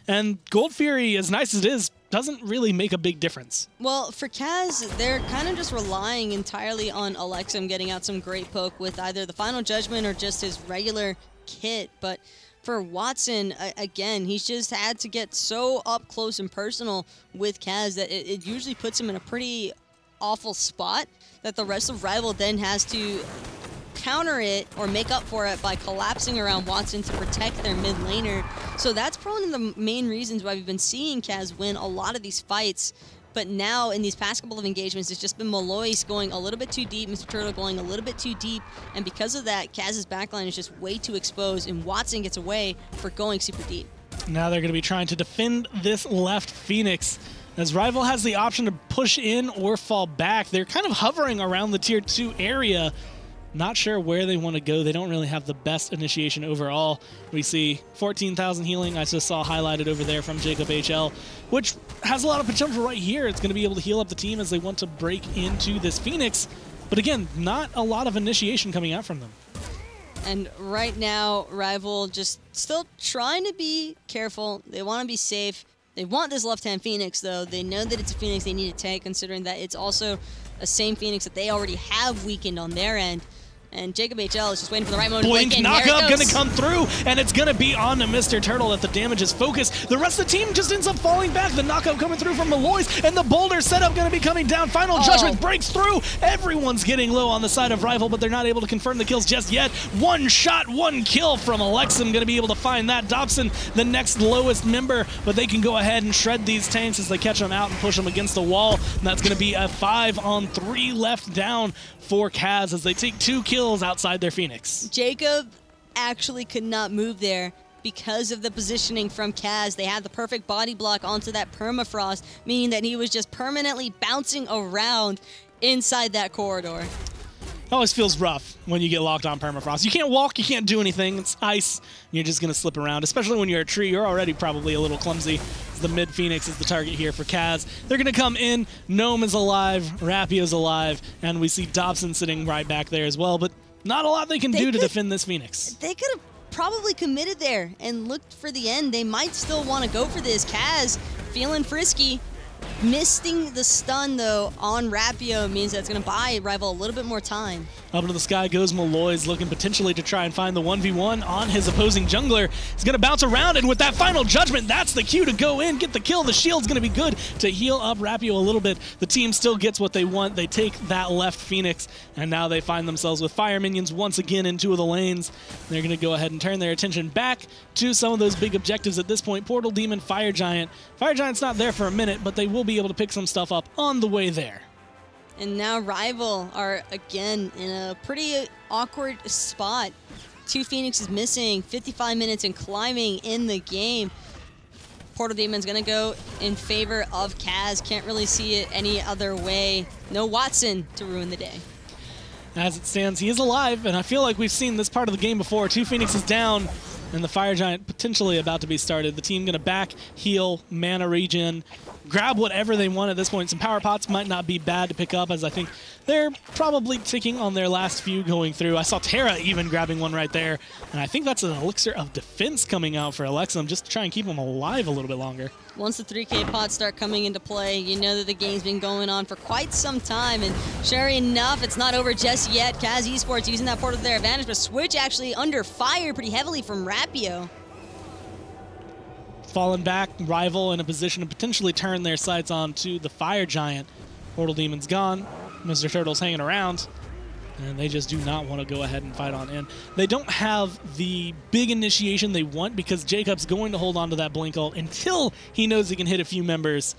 And Gold Fury, as nice as it is, doesn't really make a big difference. Well, for CAZ, they're kind of just relying entirely on Alexum getting out some great poke with either the Final Judgment or just his regular kit. But for Watson, again, he's just had to get so up close and personal with CAZ that it usually puts him in a pretty awful spot that the rest of Rival then has to counter it or make up for it by collapsing around Watson to protect their mid laner. So that's probably one of the main reasons why we've been seeing CAZ win a lot of these fights. But now, in these past couple of engagements, it's just been Malois going a little bit too deep, Mr. Turtle going a little bit too deep, and because of that, CAZ's backline is just way too exposed, and Watson gets away for going super deep. Now they're going to be trying to defend this left Phoenix, as Rival has the option to push in or fall back. They're kind of hovering around the Tier 2 area. Not sure where they want to go. They don't really have the best initiation overall. We see 14,000 healing. I just saw highlighted over there from Jacob HL, which has a lot of potential right here. It's going to be able to heal up the team as they want to break into this Phoenix. But again, not a lot of initiation coming out from them. And right now, Rival just still trying to be careful. They want to be safe. They want this left-hand Phoenix, though. They know that it's a Phoenix they need to take, considering that it's also a same Phoenix that they already have weakened on their end. And Jacob HL is just waiting for the right moment. Blink knockup going to come through, and it's going to be on to Mr. Turtle that the damage is focused. The rest of the team just ends up falling back. The knockup coming through from Malois, and the boulder setup going to be coming down. Final Judgment breaks through. Everyone's getting low on the side of Rival, but they're not able to confirm the kills just yet. 1 shot, 1 kill from Alexum. Going to be able to find that. Dobson, the next lowest member, but they can go ahead and shred these tanks as they catch them out and push them against the wall. And that's going to be a 5-on-3 left down for CAZ as they take 2 kills outside their Phoenix. Jacob actually could not move there because of the positioning from CAZ. They had the perfect body block onto that permafrost, meaning that he was just permanently bouncing around inside that corridor. It always feels rough when you get locked on permafrost. You can't walk, you can't do anything. It's ice, and you're just going to slip around, especially when you're a tree. You're already probably a little clumsy. The mid Phoenix is the target here for CAZ. They're going to come in. Gnome is alive, Rapio's alive, and we see Dobson sitting right back there as well, but not a lot they can do to defend this Phoenix. They could have probably committed there and looked for the end. They might still want to go for this. CAZ feeling frisky. Missing the stun, though, on Rapio means that's going to buy Rival a little bit more time. Up into the sky goes Malois, looking potentially to try and find the 1v1 on his opposing jungler. He's going to bounce around, and with that Final Judgment, that's the cue to go in, get the kill. The shield's going to be good to heal up Rapio a little bit. The team still gets what they want. They take that left Phoenix, and now they find themselves with fire minions once again in 2 of the lanes. They're going to go ahead and turn their attention back to some of those big objectives at this point. Portal Demon, Fire Giant. Fire Giant's not there for a minute, but they will be able to pick some stuff up on the way there. And now Rival are, again, in a pretty awkward spot. 2 Phoenixes missing, 55 minutes and climbing in the game. Portal Demon's going to go in favor of CAZ. Can't really see it any other way. No Watson to ruin the day. As it stands, he is alive, and I feel like we've seen this part of the game before. 2 Phoenixes down, and the Fire Giant potentially about to be started. The team going to back, heal, mana regen, grab whatever they want at this point. Some power pots might not be bad to pick up, as I think they're probably ticking on their last few going through. I saw Terra even grabbing one right there, and I think that's an elixir of defense coming out for Alexum just to try and keep him alive a little bit longer. Once the 3K pots start coming into play, you know that the game's been going on for quite some time, and sure enough, it's not over just yet. CAZ Esports using that portal to their advantage, but Switch actually under fire pretty heavily from Rapio. Fallen back, Rival in a position to potentially turn their sights on to the Fire Giant. Portal Demon's gone. Mr. Turtle's hanging around, and they just do not want to go ahead and fight on in. They don't have the big initiation they want because Jacob's going to hold on to that Blink ult until he knows he can hit a few members.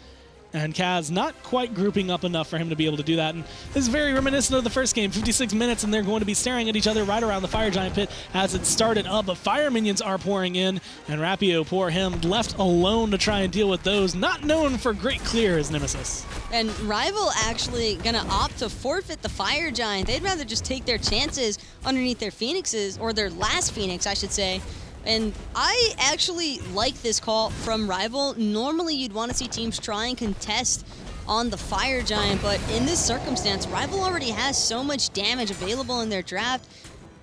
And CAZ not quite grouping up enough for him to be able to do that. And this is very reminiscent of the first game, 56 minutes, and they're going to be staring at each other right around the Fire Giant pit as it started up. But Fire Minions are pouring in, and Rapio, poor him, left alone to try and deal with those. Not known for great clear as Nemesis. And Rival actually going to opt to forfeit the Fire Giant. They'd rather just take their chances underneath their Phoenixes, or their last Phoenix, I should say. And I actually like this call from Rival. Normally, you'd want to see teams try and contest on the Fire Giant, but in this circumstance, Rival already has so much damage available in their draft,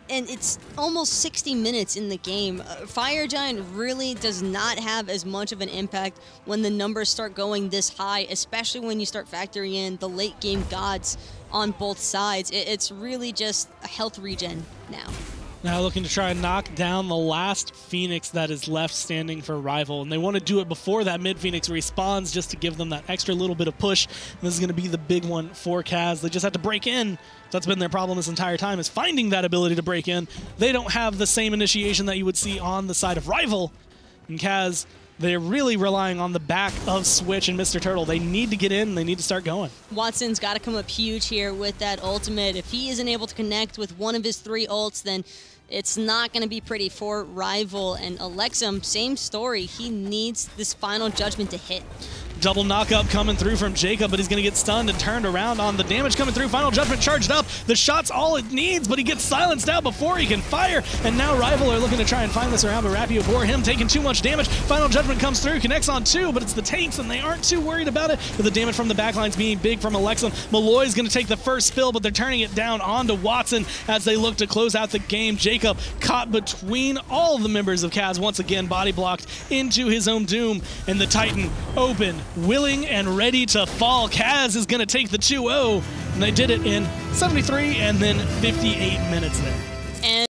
and it's almost 60 minutes in the game. Fire Giant really does not have as much of an impact when the numbers start going this high, especially when you start factoring in the late game gods on both sides. It's really just a health regen now. Now looking to try and knock down the last Phoenix that is left standing for Rival. And they want to do it before that mid-Phoenix respawns just to give them that extra little bit of push. And this is going to be the big one for CAZ. They just have to break in. That's been their problem this entire time, is finding that ability to break in. They don't have the same initiation that you would see on the side of Rival. And CAZ, they're really relying on the back of Switch and Mr. Turtle. They need to get in. They need to start going. Watson's got to come up huge here with that ultimate. If he isn't able to connect with one of his 3 ults, then it's not going to be pretty for Rival. And Alexum, same story. He needs this final judgment to hit. Double knockup coming through from Jacob, but he's going to get stunned and turned around on the damage coming through. Final Judgment charged up. The shot's all it needs, but he gets silenced out before he can fire. And now Rival are looking to try and find this around, but Rapio for him taking too much damage. Final Judgment comes through, connects on 2, but it's the tanks, and they aren't too worried about it. But the damage from the backlines being big from Alexum. Malloy's going to take the first spill, but they're turning it down onto Watson as they look to close out the game. Jacob caught between all the members of CAZ, once again body blocked into his own doom, and the Titan open, willing and ready to fall. CAZ is going to take the 2-0, and they did it in 73 and then 58 minutes there.